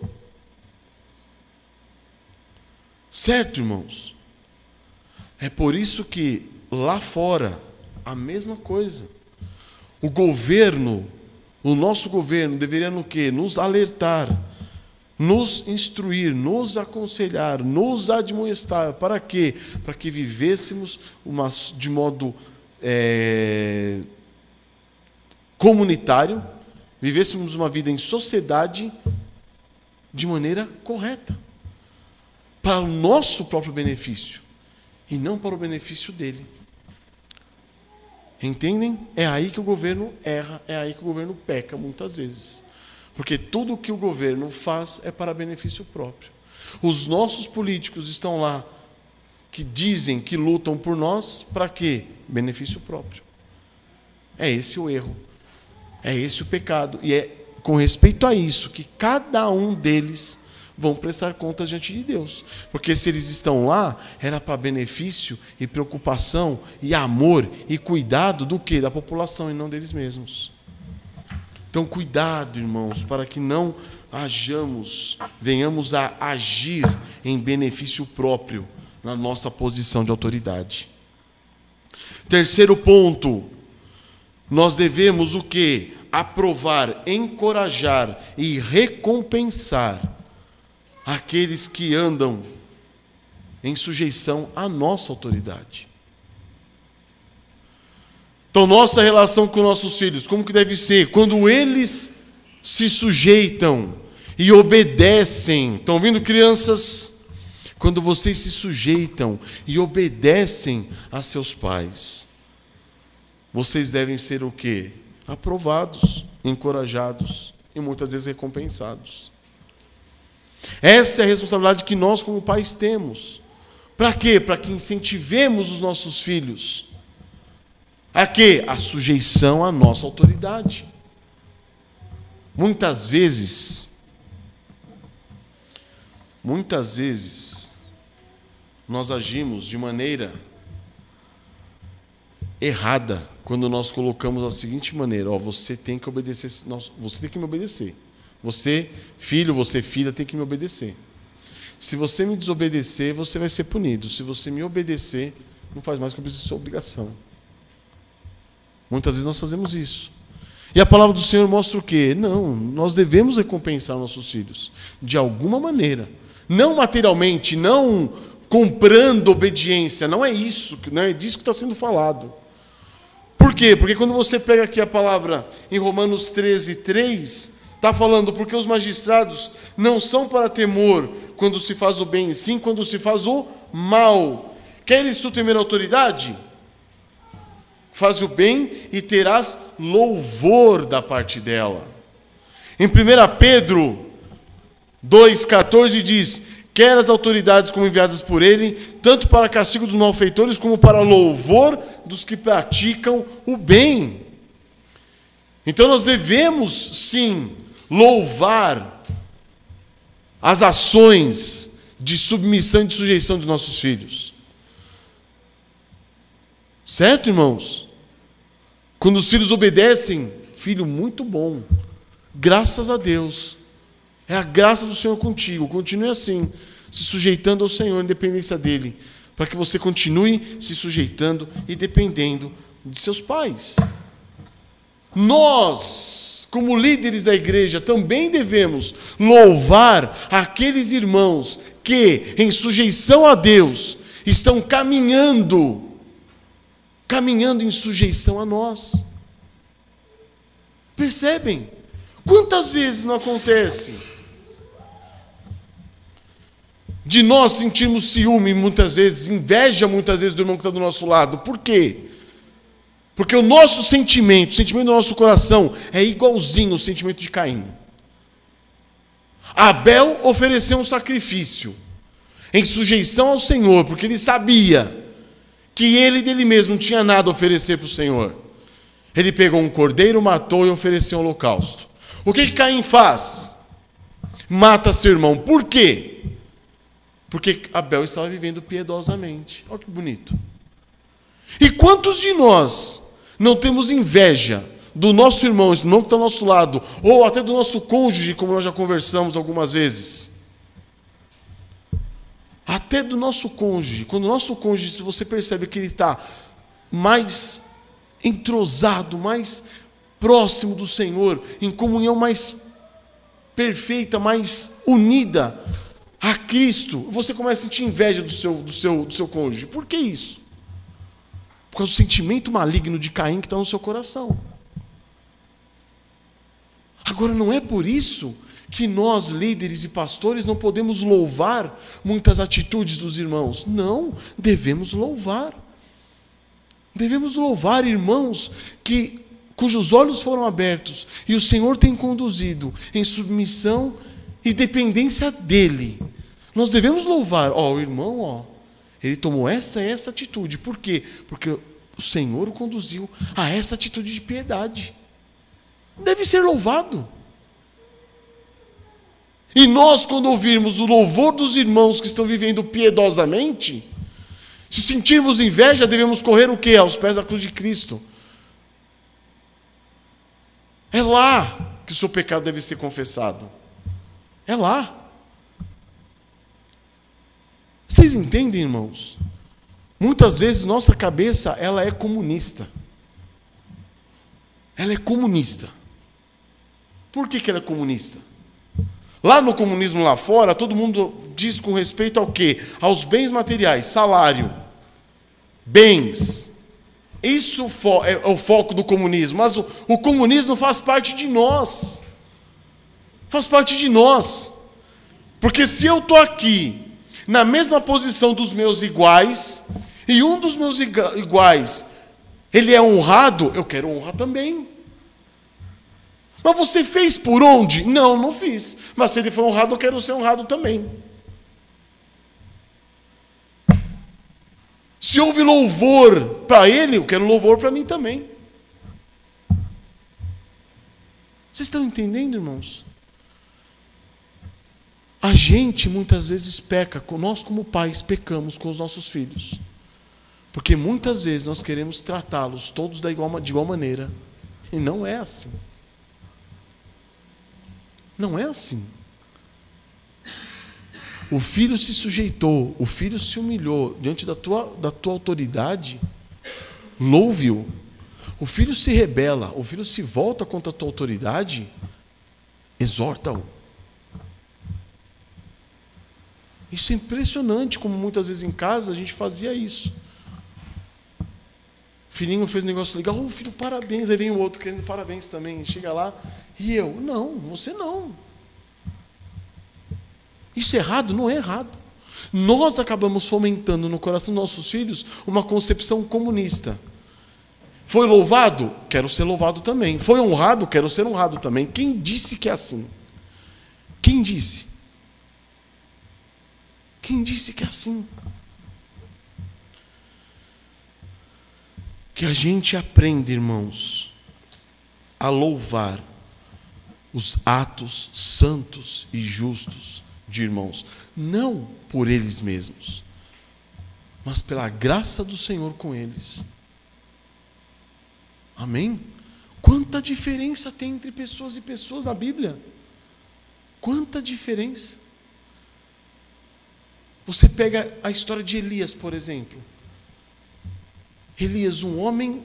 Speaker 1: Certo, irmãos? É por isso que lá fora, a mesma coisa. O governo, o nosso governo, deveria no quê? Nos alertar, nos instruir, nos aconselhar, nos admoestar. Para quê? Para que vivêssemos de modo comunitário, vivêssemos uma vida em sociedade de maneira correta. para o nosso próprio benefício e não para o benefício dele. Entendem? É aí que o governo erra, é aí que o governo peca muitas vezes. Porque tudo o que o governo faz é para benefício próprio. Os nossos políticos estão lá, que dizem que lutam por nós, para quê? Benefício próprio. É esse o erro. É esse o pecado. E é com respeito a isso que cada um deles vão prestar contas diante de Deus. Porque se eles estão lá, era para benefício e preocupação e amor e cuidado do quê? Da população e não deles mesmos. Então, cuidado, irmãos, para que não venhamos a agir em benefício próprio na nossa posição de autoridade. Terceiro ponto, nós devemos o quê? Aprovar, encorajar e recompensar aqueles que andam em sujeição à nossa autoridade. Então, nossa relação com nossos filhos, como que deve ser? Quando eles se sujeitam e obedecem. Estão ouvindo, crianças? Quando vocês se sujeitam e obedecem a seus pais, vocês devem ser o quê? Aprovados, encorajados e muitas vezes recompensados. Essa é a responsabilidade que nós, como pais, temos. Para quê? Para que incentivemos os nossos filhos. A quê? A sujeição à nossa autoridade. Muitas vezes, nós agimos de maneira errada quando nós colocamos da seguinte maneira: você tem que obedecer, você tem que me obedecer. Você, filho, você, filha, tem que me obedecer. Se você me desobedecer, você vai ser punido. Se você me obedecer, não faz mais que obedecer a sua obrigação. Muitas vezes nós fazemos isso. E a palavra do Senhor mostra o quê? Não, nós devemos recompensar nossos filhos de alguma maneira. Não materialmente, não comprando obediência. Não é isso, não é disso que está sendo falado. Por quê? Porque quando você pega aqui a palavra em Romanos 13:3, está falando, porque os magistrados não são para temor quando se faz o bem, sim quando se faz o mal. Queres tu temer a autoridade? Faz o bem e terás louvor da parte dela. Em 1 Pedro 2,14 diz: quer as autoridades como enviadas por ele, tanto para castigo dos malfeitores, como para louvor dos que praticam o bem. Então nós devemos, sim, louvar as ações de submissão e de sujeição de nossos filhos. Certo, irmãos? Quando os filhos obedecem, filho, muito bom. Graças a Deus. É a graça do Senhor contigo. Continue assim, se sujeitando ao Senhor, em dependência dEle, para que você continue se sujeitando e dependendo de seus pais. Nós, como líderes da igreja, também devemos louvar aqueles irmãos que, em sujeição a Deus, estão caminhando em sujeição a nós. Percebem? Quantas vezes não acontece de nós sentirmos ciúme muitas vezes, inveja muitas vezes do irmão que está do nosso lado? Por quê? Porque o nosso sentimento, o sentimento do nosso coração é igualzinho ao sentimento de Caim. Abel ofereceu um sacrifício em sujeição ao Senhor, porque ele sabia que ele dele mesmo não tinha nada a oferecer para o Senhor. Ele pegou um cordeiro, matou e ofereceu um holocausto. O que Caim faz? Mata seu irmão. Por quê? Porque Abel estava vivendo piedosamente. Olha que bonito. E quantos de nós não temos inveja do nosso irmão, esse irmão que está ao nosso lado, ou até do nosso cônjuge, como nós já conversamos algumas vezes? Até do nosso cônjuge. Quando o nosso cônjuge, se você percebe que ele está mais entrosado, mais próximo do Senhor, em comunhão mais perfeita, mais unida a Cristo, você começa a sentir inveja do seu cônjuge. Por que isso? Por causa do sentimento maligno de Caim que está no seu coração. Agora, não é por isso que nós, líderes e pastores, não podemos louvar muitas atitudes dos irmãos. Não, devemos louvar. Devemos louvar irmãos cujos olhos foram abertos e o Senhor tem conduzido em submissão e dependência dEle. Nós devemos louvar. O irmão, ele tomou essa atitude. Por quê? Porque o Senhor o conduziu a essa atitude de piedade. Deve ser louvado. E nós, quando ouvirmos o louvor dos irmãos que estão vivendo piedosamente, se sentirmos inveja, devemos correr o quê? Aos pés da cruz de Cristo. É lá que o seu pecado deve ser confessado. É lá. Vocês entendem, irmãos? Muitas vezes nossa cabeça, ela é comunista. Ela é comunista. Por que ela é comunista? Lá no comunismo lá fora, todo mundo diz com respeito ao quê? Aos bens materiais, salário, bens. Isso é o foco do comunismo. Mas o comunismo faz parte de nós. Faz parte de nós. Porque se eu estou aqui, na mesma posição dos meus iguais, e um dos meus iguais, ele é honrado, eu quero honrar também. Mas você fez por onde? Não, não fiz. Mas se ele foi honrado, eu quero ser honrado também. Se houve louvor para ele, eu quero louvor para mim também. Vocês estão entendendo, irmãos? A gente muitas vezes peca, nós como pais pecamos com os nossos filhos. Porque muitas vezes nós queremos tratá-los todos de igual maneira. E não é assim. Não é assim. O filho se sujeitou, o filho se humilhou diante da tua autoridade, louve-o. O filho se rebela, o filho se volta contra a tua autoridade, exorta-o. Isso é impressionante, como muitas vezes em casa a gente fazia isso. O filhinho fez um negócio legal, filho, parabéns. Aí vem o outro querendo parabéns também. Chega lá, e eu, não, você não. Isso é errado? Não é errado. Nós acabamos fomentando no coração dos nossos filhos uma concepção comunista. Foi louvado? Quero ser louvado também. Foi honrado? Quero ser honrado também. Quem disse que é assim? Quem disse? Quem disse que é assim? Que a gente aprenda, irmãos, a louvar os atos santos e justos de irmãos, não por eles mesmos, mas pela graça do Senhor com eles. Amém? Quanta diferença tem entre pessoas e pessoas na Bíblia? Quanta diferença! Você pega a história de Elias, por exemplo. Elias, um homem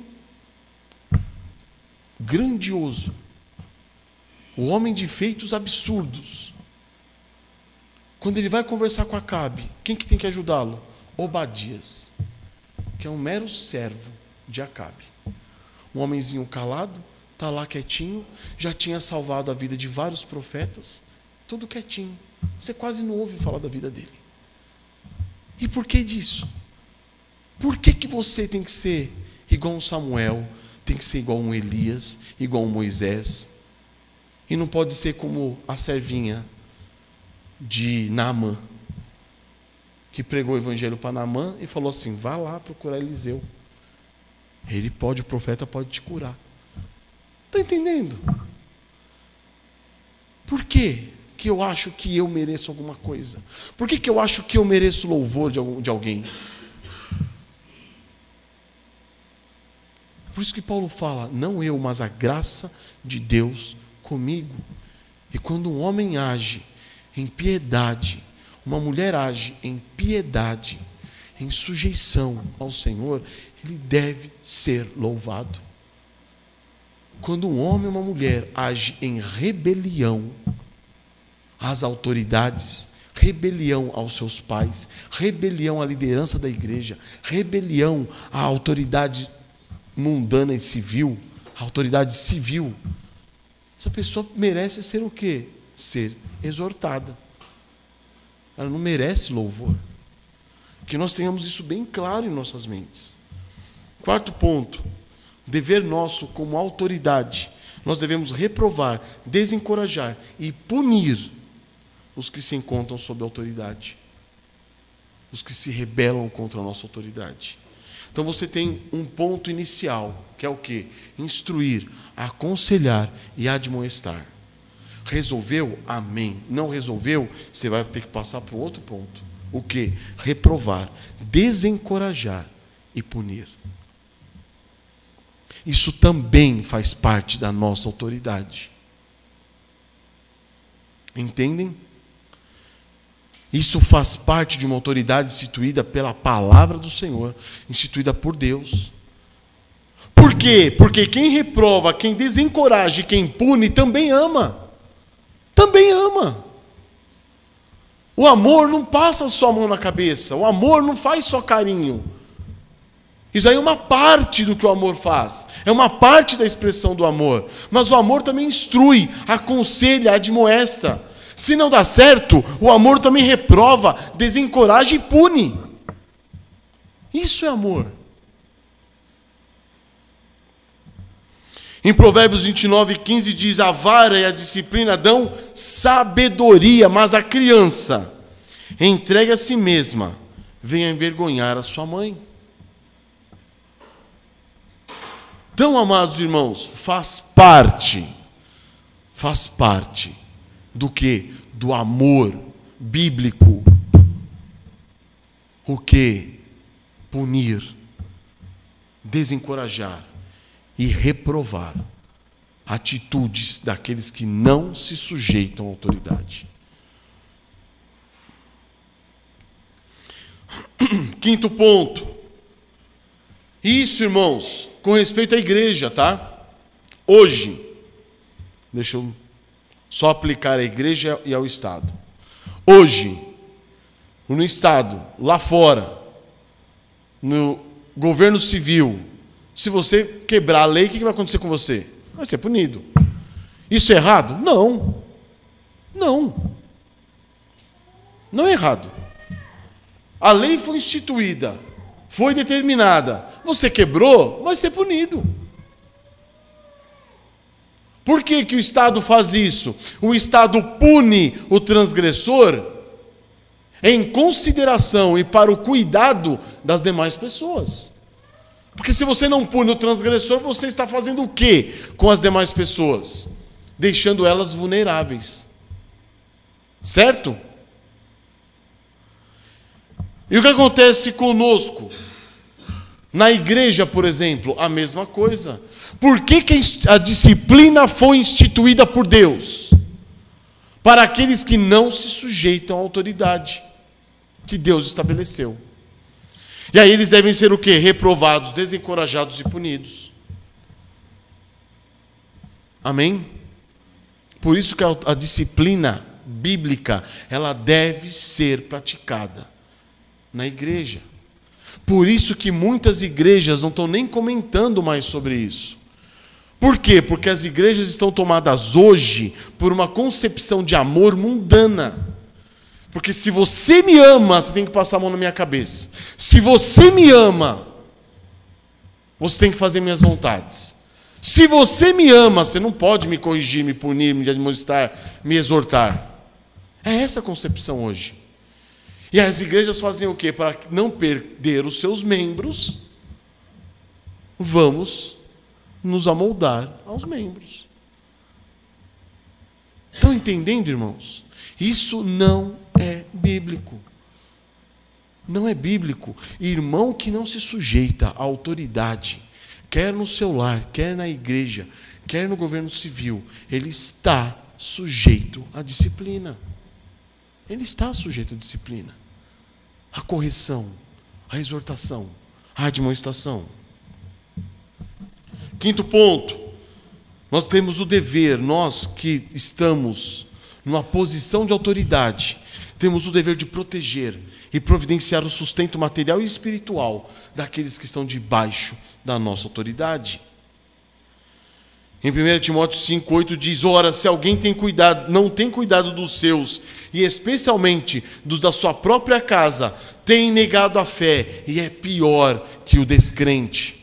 Speaker 1: grandioso, um homem de feitos absurdos. Quando ele vai conversar com Acabe, quem que tem que ajudá-lo? Obadias, que é um mero servo de Acabe. Um homenzinho calado, está lá quietinho, já tinha salvado a vida de vários profetas, tudo quietinho. Você quase não ouve falar da vida dele. E por que disso? Por que você tem que ser igual um Samuel, tem que ser igual um Elias, igual um Moisés, e não pode ser como a servinha de Naamã, que pregou o evangelho para Naamã e falou assim, vá lá procurar Eliseu. Ele pode, o profeta pode te curar. Está entendendo? Por quê que eu acho que eu mereço alguma coisa? Por que eu acho que eu mereço louvor de alguém? Por isso que Paulo fala, não eu, mas a graça de Deus comigo. E quando um homem age em piedade, uma mulher age em piedade, em sujeição ao Senhor, ele deve ser louvado. Quando um homem ou uma mulher age em rebelião às autoridades, rebelião aos seus pais, rebelião à liderança da igreja, rebelião à autoridade mundana e civil, a autoridade civil, essa pessoa merece ser o quê? ser exortada. Ela não merece louvor. Que nós tenhamos isso bem claro em nossas mentes. Quarto ponto, dever nosso como autoridade. Nós devemos reprovar, desencorajar e punir os que se encontram sob autoridade. Os que se rebelam contra a nossa autoridade. Então você tem um ponto inicial, que é o quê? Instruir, aconselhar e admoestar. Resolveu? Amém. Não resolveu? Você vai ter que passar para o outro ponto. O quê? Reprovar, desencorajar e punir. Isso também faz parte da nossa autoridade. Entendem? Isso faz parte de uma autoridade instituída pela palavra do Senhor, instituída por Deus. Por quê? Porque quem reprova, quem desencoraja e quem pune também ama. Também ama. O amor não passa só a mão na cabeça. O amor não faz só carinho. Isso aí é uma parte do que o amor faz. É uma parte da expressão do amor. Mas o amor também instrui, aconselha, admoesta. Se não dá certo, o amor também reprova, desencoraja e pune. Isso é amor. Em Provérbios 29:15 diz: a vara e a disciplina dão sabedoria, mas a criança entregue a si mesma vem a envergonhar a sua mãe. Então, amados irmãos, faz parte do que? Do amor bíblico. O que? Punir, desencorajar e reprovar atitudes daqueles que não se sujeitam à autoridade. Quinto ponto. Isso, irmãos, com respeito à igreja, tá? Hoje, deixa eu só aplicar à igreja e ao Estado. Hoje, no Estado, lá fora, no governo civil, se você quebrar a lei, o que vai acontecer com você? Vai ser punido. Isso é errado? Não. Não. Não é errado. A lei foi instituída, foi determinada. Você quebrou, vai ser punido. Por que que o Estado faz isso? O Estado pune o transgressor em consideração e para o cuidado das demais pessoas. Porque se você não pune o transgressor, você está fazendo o quê com as demais pessoas? Deixando elas vulneráveis. Certo? E o que acontece conosco? Na igreja, por exemplo, a mesma coisa. Por que que a disciplina foi instituída por Deus? Para aqueles que não se sujeitam à autoridade que Deus estabeleceu. E aí eles devem ser o quê? Reprovados, desencorajados e punidos. Amém? Por isso que a disciplina bíblica, ela deve ser praticada na igreja. Por isso que muitas igrejas não estão nem comentando mais sobre isso. Por quê? Porque as igrejas estão tomadas hoje por uma concepção de amor mundana. Porque se você me ama, você tem que passar a mão na minha cabeça. Se você me ama, você tem que fazer minhas vontades. Se você me ama, você não pode me corrigir, me punir, me admoestar, me exortar. É essa a concepção hoje. E as igrejas fazem o quê? Para não perder os seus membros, vamos nos amoldar aos membros. Estão entendendo, irmãos? Isso não é bíblico. Não é bíblico. Irmão que não se sujeita à autoridade, quer no seu lar, quer na igreja, quer no governo civil, ele está sujeito à disciplina. Ele está sujeito à disciplina, à correção, à exortação, à admoestação. Quinto ponto, nós temos o dever, nós que estamos numa posição de autoridade, temos o dever de proteger e providenciar o sustento material e espiritual daqueles que estão debaixo da nossa autoridade. Em 1 Timóteo 5,8 diz: ora, se alguém não tem cuidado dos seus, e especialmente dos da sua própria casa, tem negado a fé, e é pior que o descrente.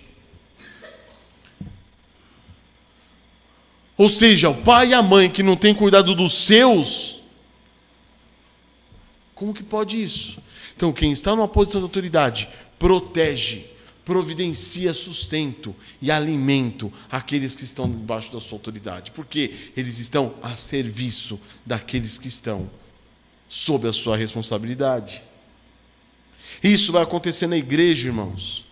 Speaker 1: Ou seja, o pai e a mãe que não tem cuidado dos seus, como que pode isso? Então, quem está numa posição de autoridade, protege, providencia sustento e alimento àqueles que estão debaixo da sua autoridade, porque eles estão a serviço daqueles que estão sob a sua responsabilidade. Isso vai acontecer na igreja, irmãos.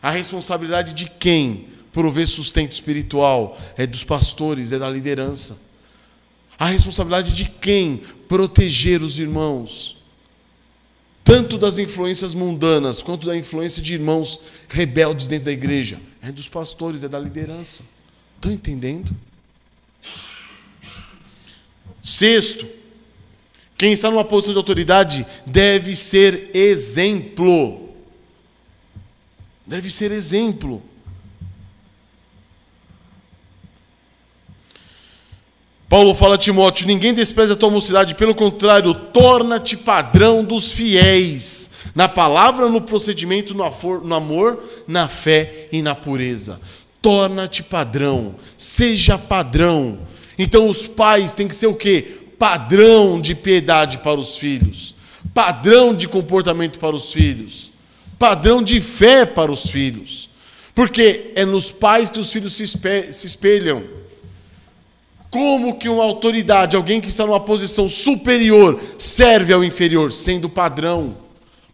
Speaker 1: A responsabilidade de quem prover sustento espiritual é dos pastores, é da liderança. A responsabilidade de quem proteger os irmãos, tanto das influências mundanas, quanto da influência de irmãos rebeldes dentro da igreja, é dos pastores, é da liderança. Estão entendendo? Sexto, quem está numa posição de autoridade deve ser exemplo. Deve ser exemplo. Paulo fala a Timóteo: ninguém despreza a tua mocidade, pelo contrário, torna-te padrão dos fiéis, na palavra, no procedimento, no amor, na fé e na pureza. Torna-te padrão, seja padrão. Então os pais têm que ser o quê? Padrão de piedade para os filhos, padrão de comportamento para os filhos, padrão de fé para os filhos, porque é nos pais que os filhos se espelham. Como que uma autoridade, alguém que está numa posição superior, serve ao inferior? Sendo padrão.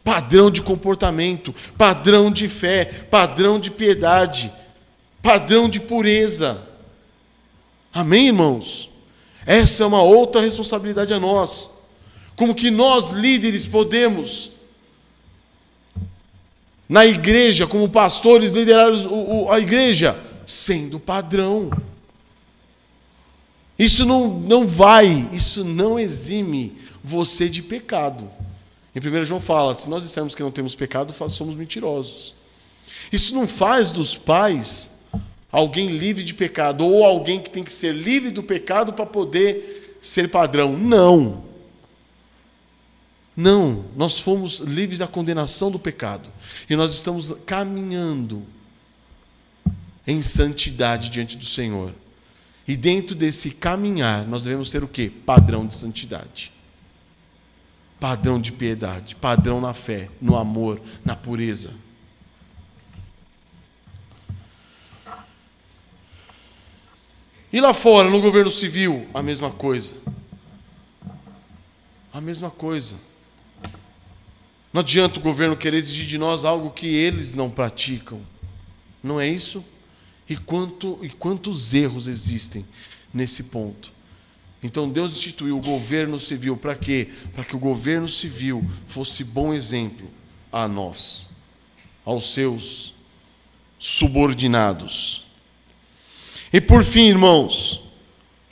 Speaker 1: Padrão de comportamento, padrão de fé, padrão de piedade, padrão de pureza. Amém, irmãos? Essa é uma outra responsabilidade a nós. Como que nós, líderes, podemos, na igreja, como pastores, liderar a igreja, sendo padrão. Isso isso não exime você de pecado. Em 1 João fala: se nós dissermos que não temos pecado, somos mentirosos. Isso não faz dos pais alguém livre de pecado, ou alguém que tem que ser livre do pecado para poder ser padrão. Não. Não, nós fomos livres da condenação do pecado. E nós estamos caminhando em santidade diante do Senhor. E dentro desse caminhar, nós devemos ser o quê? Padrão de santidade. Padrão de piedade. Padrão na fé, no amor, na pureza. E lá fora, no governo civil, a mesma coisa. A mesma coisa. Não adianta o governo querer exigir de nós algo que eles não praticam. Não é isso? E quantos erros existem nesse ponto? Então Deus instituiu o governo civil para quê? Para que o governo civil fosse bom exemplo a nós, aos seus subordinados. E por fim, irmãos,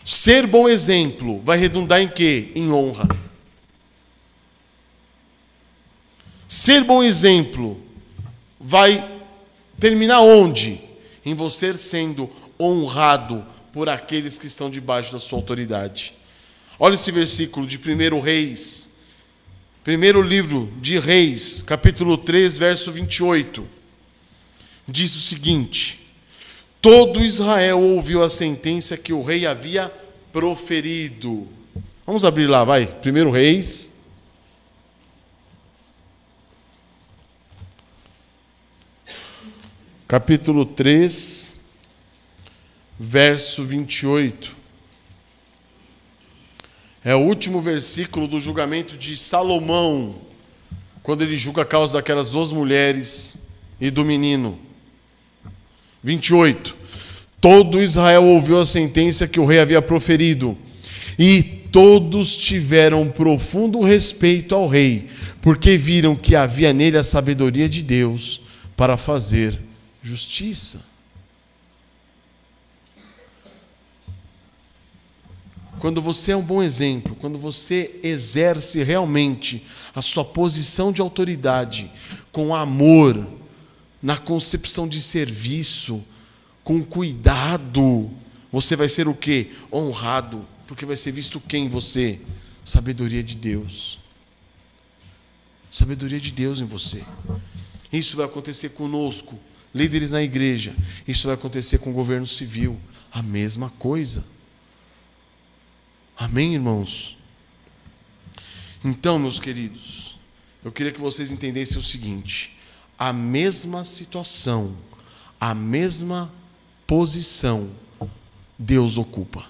Speaker 1: ser bom exemplo vai redundar em quê? Em honra. Ser bom exemplo vai terminar onde? Em você sendo honrado por aqueles que estão debaixo da sua autoridade. Olha esse versículo de 1 Reis, primeiro livro de Reis, capítulo 3, verso 28. Diz o seguinte: todo Israel ouviu a sentença que o rei havia proferido. Vamos abrir lá, vai. 1 Reis, capítulo 3, verso 28. É o último versículo do julgamento de Salomão, quando ele julga a causa daquelas duas mulheres e do menino. 28. Todo Israel ouviu a sentença que o rei havia proferido, e todos tiveram profundo respeito ao rei, porque viram que havia nele a sabedoria de Deus para fazer justiça. Quando você é um bom exemplo, quando você exerce realmente a sua posição de autoridade com amor, na concepção de serviço, com cuidado, você vai ser o quê? Honrado, porque vai ser visto quem em você? Sabedoria de Deus. Sabedoria de Deus em você. Isso vai acontecer conosco, líderes na igreja. Isso vai acontecer com o governo civil. A mesma coisa. Amém, irmãos? Então, meus queridos, eu queria que vocês entendessem o seguinte: a mesma situação, a mesma posição, Deus ocupa.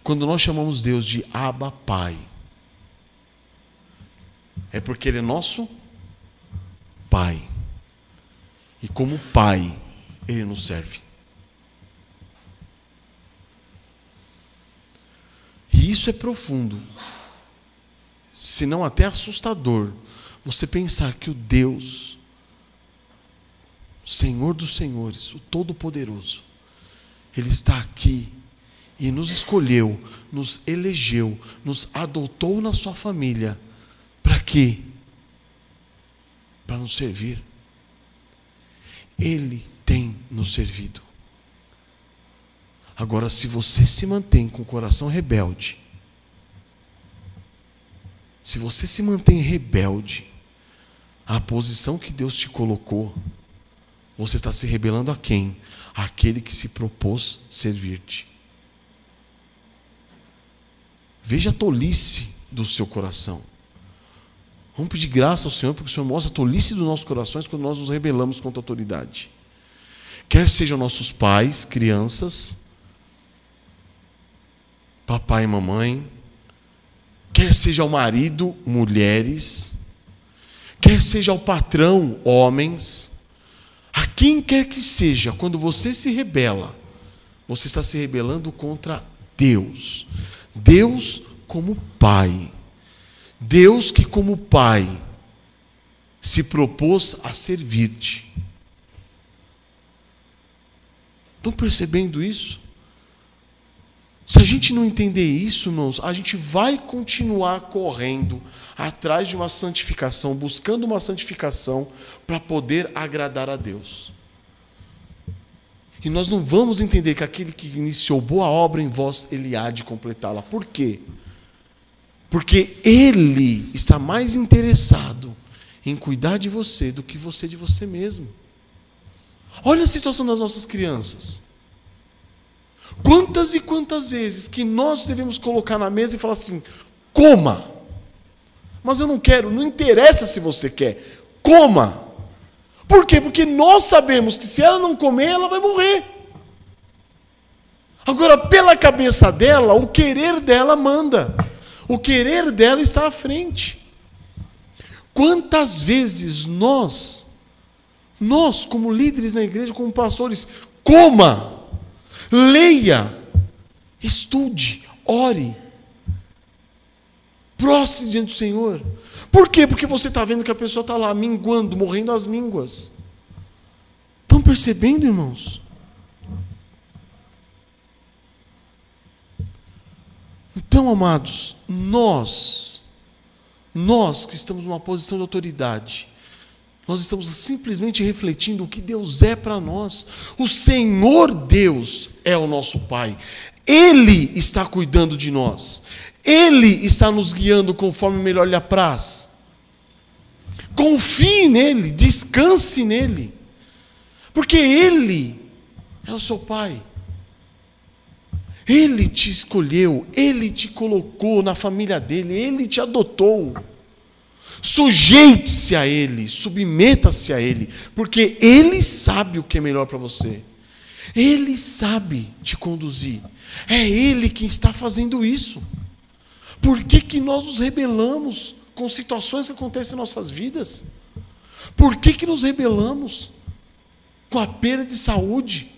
Speaker 1: Quando nós chamamos Deus de Abba Pai, é porque Ele é nosso Pai. E como Pai, Ele nos serve. E isso é profundo, se não até assustador, você pensar que o Deus, Senhor dos Senhores, o Todo-Poderoso, Ele está aqui e nos escolheu, nos elegeu, nos adotou na sua família. Para quê? Para nos servir. Ele tem nos servido. Agora, se você se mantém com o coração rebelde, se você se mantém rebelde à posição que Deus te colocou, você está se rebelando a quem? Àquele que se propôs servir-te. Veja a tolice do seu coração. Vamos pedir graça ao Senhor, porque o Senhor mostra a tolice dos nossos corações quando nós nos rebelamos contra a autoridade. Quer sejam nossos pais, crianças, papai e mamãe, quer seja o marido, mulheres, quer seja o patrão, homens, a quem quer que seja, quando você se rebela, você está se rebelando contra Deus. Deus como Pai. Deus que como Pai se propôs a servir-te. Estão percebendo isso? Se a gente não entender isso, irmãos, a gente vai continuar correndo atrás de uma santificação, buscando uma santificação para poder agradar a Deus. E nós não vamos entender que aquele que iniciou boa obra em vós, Ele há de completá-la. Por quê? Porque Ele está mais interessado em cuidar de você do que você de você mesmo. Olha a situação das nossas crianças. Quantas e quantas vezes que nós devemos colocar na mesa e falar assim: coma. Mas eu não quero, não interessa se você quer. Coma. Por quê? Porque nós sabemos que se ela não comer, ela vai morrer. Agora, pela cabeça dela, o querer dela manda. O querer dela está à frente. Quantas vezes nós como líderes na igreja, como pastores, coma, leia, estude, ore, prostre diante do Senhor. Por quê? Porque você está vendo que a pessoa está lá minguando, morrendo às mínguas. Estão percebendo, irmãos? Então, amados, nós que estamos numa posição de autoridade, nós estamos simplesmente refletindo o que Deus é para nós. O Senhor Deus é o nosso Pai. Ele está cuidando de nós. Ele está nos guiando conforme melhor lhe apraz. Confie nele, descanse nele. Porque Ele é o seu Pai. Ele te escolheu, Ele te colocou na família dEle, Ele te adotou. Sujeite-se a Ele, submeta-se a Ele, porque Ele sabe o que é melhor para você. Ele sabe te conduzir. É Ele quem está fazendo isso. Por que nós nos rebelamos com situações que acontecem em nossas vidas? Por que nos rebelamos com a perda de saúde?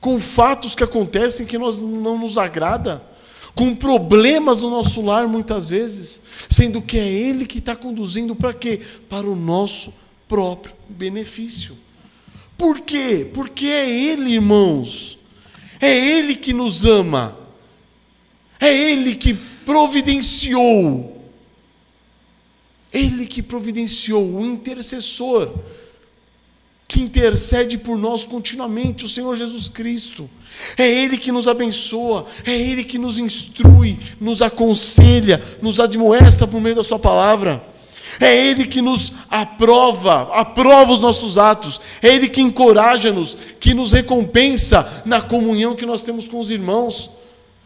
Speaker 1: Com fatos que acontecem que não nos agrada? Com problemas no nosso lar muitas vezes? Sendo que é Ele que está conduzindo para quê? Para o nosso próprio benefício. Por quê? Porque é Ele, irmãos. É Ele que nos ama. É Ele que providenciou. Ele que providenciou o intercessor que intercede por nós continuamente, o Senhor Jesus Cristo. É Ele que nos abençoa, é Ele que nos instrui, nos aconselha, nos admoesta por meio da sua palavra. É Ele que nos aprova os nossos atos. É Ele que encoraja-nos, que nos recompensa na comunhão que nós temos com os irmãos,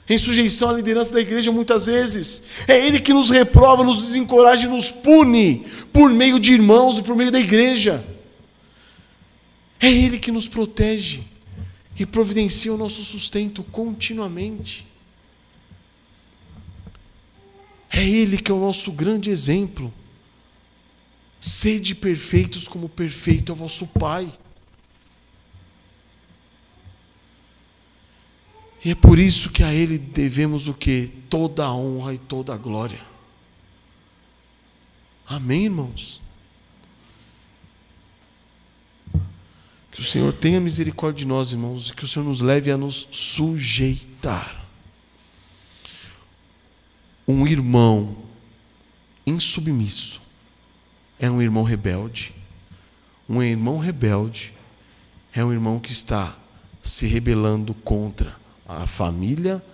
Speaker 1: em sujeição à liderança da igreja muitas vezes. É Ele que nos reprova, nos desencoraja e nos pune por meio de irmãos e por meio da igreja. É Ele que nos protege e providencia o nosso sustento continuamente. É Ele que é o nosso grande exemplo. Sede perfeitos como perfeito é o vosso Pai. E é por isso que a Ele devemos o quê? Toda a honra e toda a glória. Amém, irmãos? Que o Senhor tenha misericórdia de nós, irmãos, e que o Senhor nos leve a nos sujeitar. Um irmão insubmisso é um irmão rebelde. Um irmão rebelde é um irmão que está se rebelando contra a família,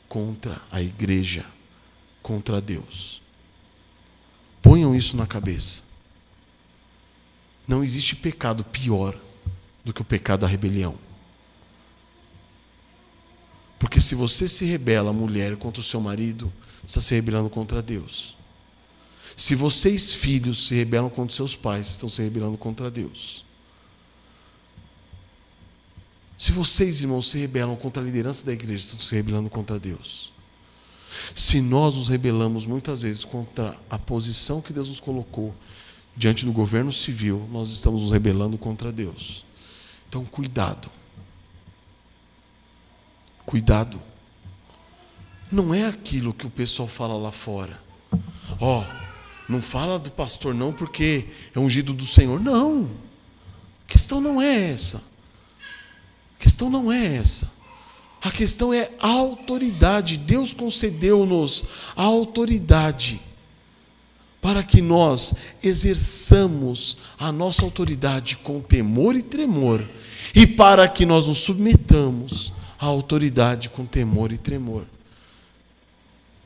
Speaker 1: contra a igreja, contra Deus. Ponham isso na cabeça. Não existe pecado pior do que o pecado da rebelião. Porque se você se rebela, mulher, contra o seu marido, você está se rebelando contra Deus. Se vocês, filhos, se rebelam contra seus pais, estão se rebelando contra Deus. Se vocês, irmãos, se rebelam contra a liderança da igreja, estão se rebelando contra Deus. Se nós nos rebelamos muitas vezes contra a posição que Deus nos colocou diante do governo civil, nós estamos nos rebelando contra Deus. Então, cuidado. Cuidado. Não é aquilo que o pessoal fala lá fora. Não fala do pastor não porque é ungido do Senhor. Não. A questão não é essa. A questão não é essa. A questão é a autoridade. Deus concedeu-nos a autoridade para que nós exerçamos a nossa autoridade com temor e tremor, e para que nós nos submetamos à autoridade com temor e tremor.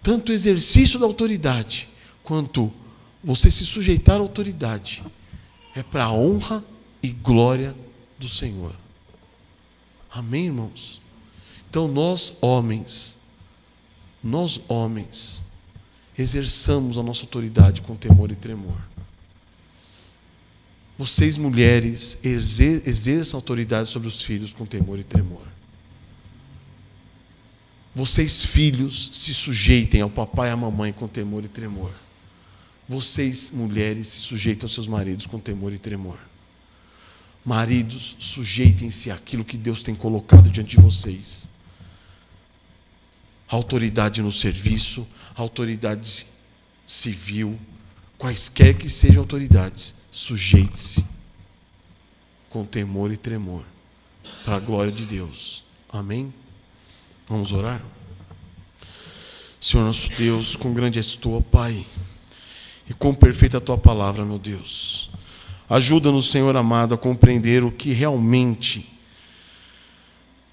Speaker 1: Tanto o exercício da autoridade, quanto você se sujeitar à autoridade, é para a honra e glória do Senhor. Amém, irmãos? Então nós homens, exerçamos a nossa autoridade com temor e tremor. Vocês, mulheres, exerçam autoridade sobre os filhos com temor e tremor. Vocês, filhos, se sujeitem ao papai e à mamãe com temor e tremor. Vocês, mulheres, se sujeitem aos seus maridos com temor e tremor. Maridos, sujeitem-se àquilo que Deus tem colocado diante de vocês. Autoridade no serviço, autoridade civil, quaisquer que sejam autoridades, sujeite-se com temor e tremor, para a glória de Deus. Amém? Vamos orar? Senhor nosso Deus, quão grande és tu, ó Pai, e quão perfeita a tua palavra, meu Deus. Ajuda-nos, Senhor amado, a compreender o que realmente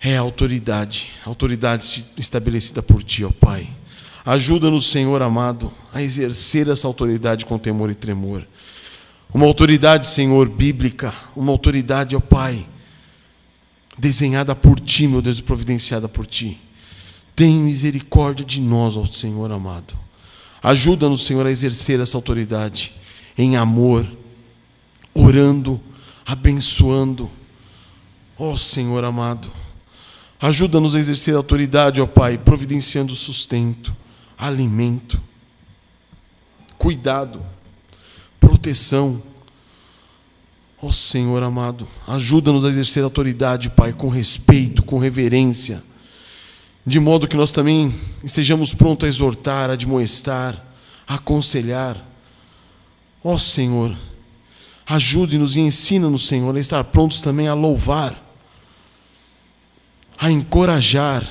Speaker 1: é a autoridade estabelecida por Ti, ó Pai. Ajuda-nos, Senhor amado, a exercer essa autoridade com temor e tremor. Uma autoridade, Senhor, bíblica, uma autoridade, ó Pai, desenhada por Ti, meu Deus, e providenciada por Ti. Tem misericórdia de nós, ó Senhor amado. Ajuda-nos, Senhor, a exercer essa autoridade em amor, orando, abençoando. Ó Senhor amado, ajuda-nos a exercer a autoridade, ó Pai, providenciando sustento, alimento, cuidado, proteção. Ó Senhor amado, ajuda-nos a exercer a autoridade, Pai, com respeito, com reverência, de modo que nós também estejamos prontos a exortar, a admoestar, a aconselhar. Ó Senhor, ajude-nos e ensina-nos, Senhor, a estar prontos também a louvar, a encorajar.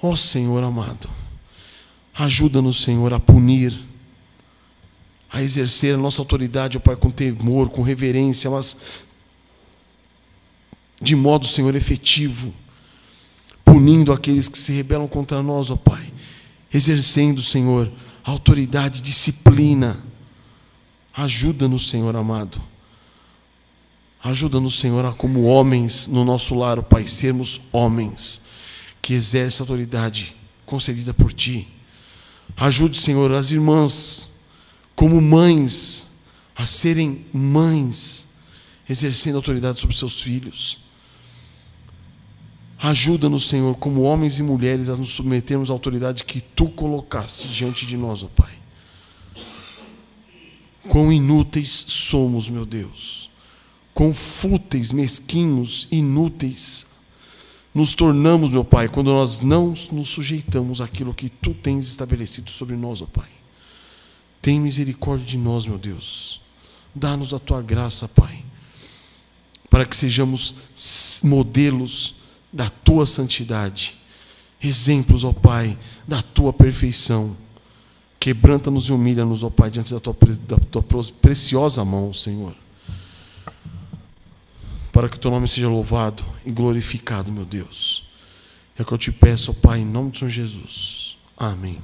Speaker 1: Ó Senhor amado, ajuda-nos, Senhor, a punir, a exercer a nossa autoridade, ó Pai, com temor, com reverência, mas de modo, Senhor, efetivo, punindo aqueles que se rebelam contra nós, ó Pai, exercendo, Senhor, autoridade, disciplina. Ajuda-nos, Senhor amado. Ajuda-nos, Senhor, a como homens no nosso lar, ó Pai, sermos homens que exercem a autoridade concedida por Ti. Ajude, Senhor, as irmãs, como mães, a serem mães, exercendo autoridade sobre seus filhos. Ajuda-nos, Senhor, como homens e mulheres, a nos submetermos à autoridade que Tu colocaste diante de nós, ó Pai. Quão inúteis somos, meu Deus. Quão fúteis, mesquinhos, inúteis nos tornamos, meu Pai, quando nós não nos sujeitamos àquilo que Tu tens estabelecido sobre nós, ó Pai. Tem misericórdia de nós, meu Deus. Dá-nos a Tua graça, Pai, para que sejamos modelos da Tua santidade, exemplos, ó Pai, da Tua perfeição. Quebranta-nos e humilha-nos, ó Pai, diante da tua preciosa mão, Senhor, para que o Teu nome seja louvado e glorificado, meu Deus. É o que eu Te peço, ó Pai, em nome de Senhor Jesus. Amém.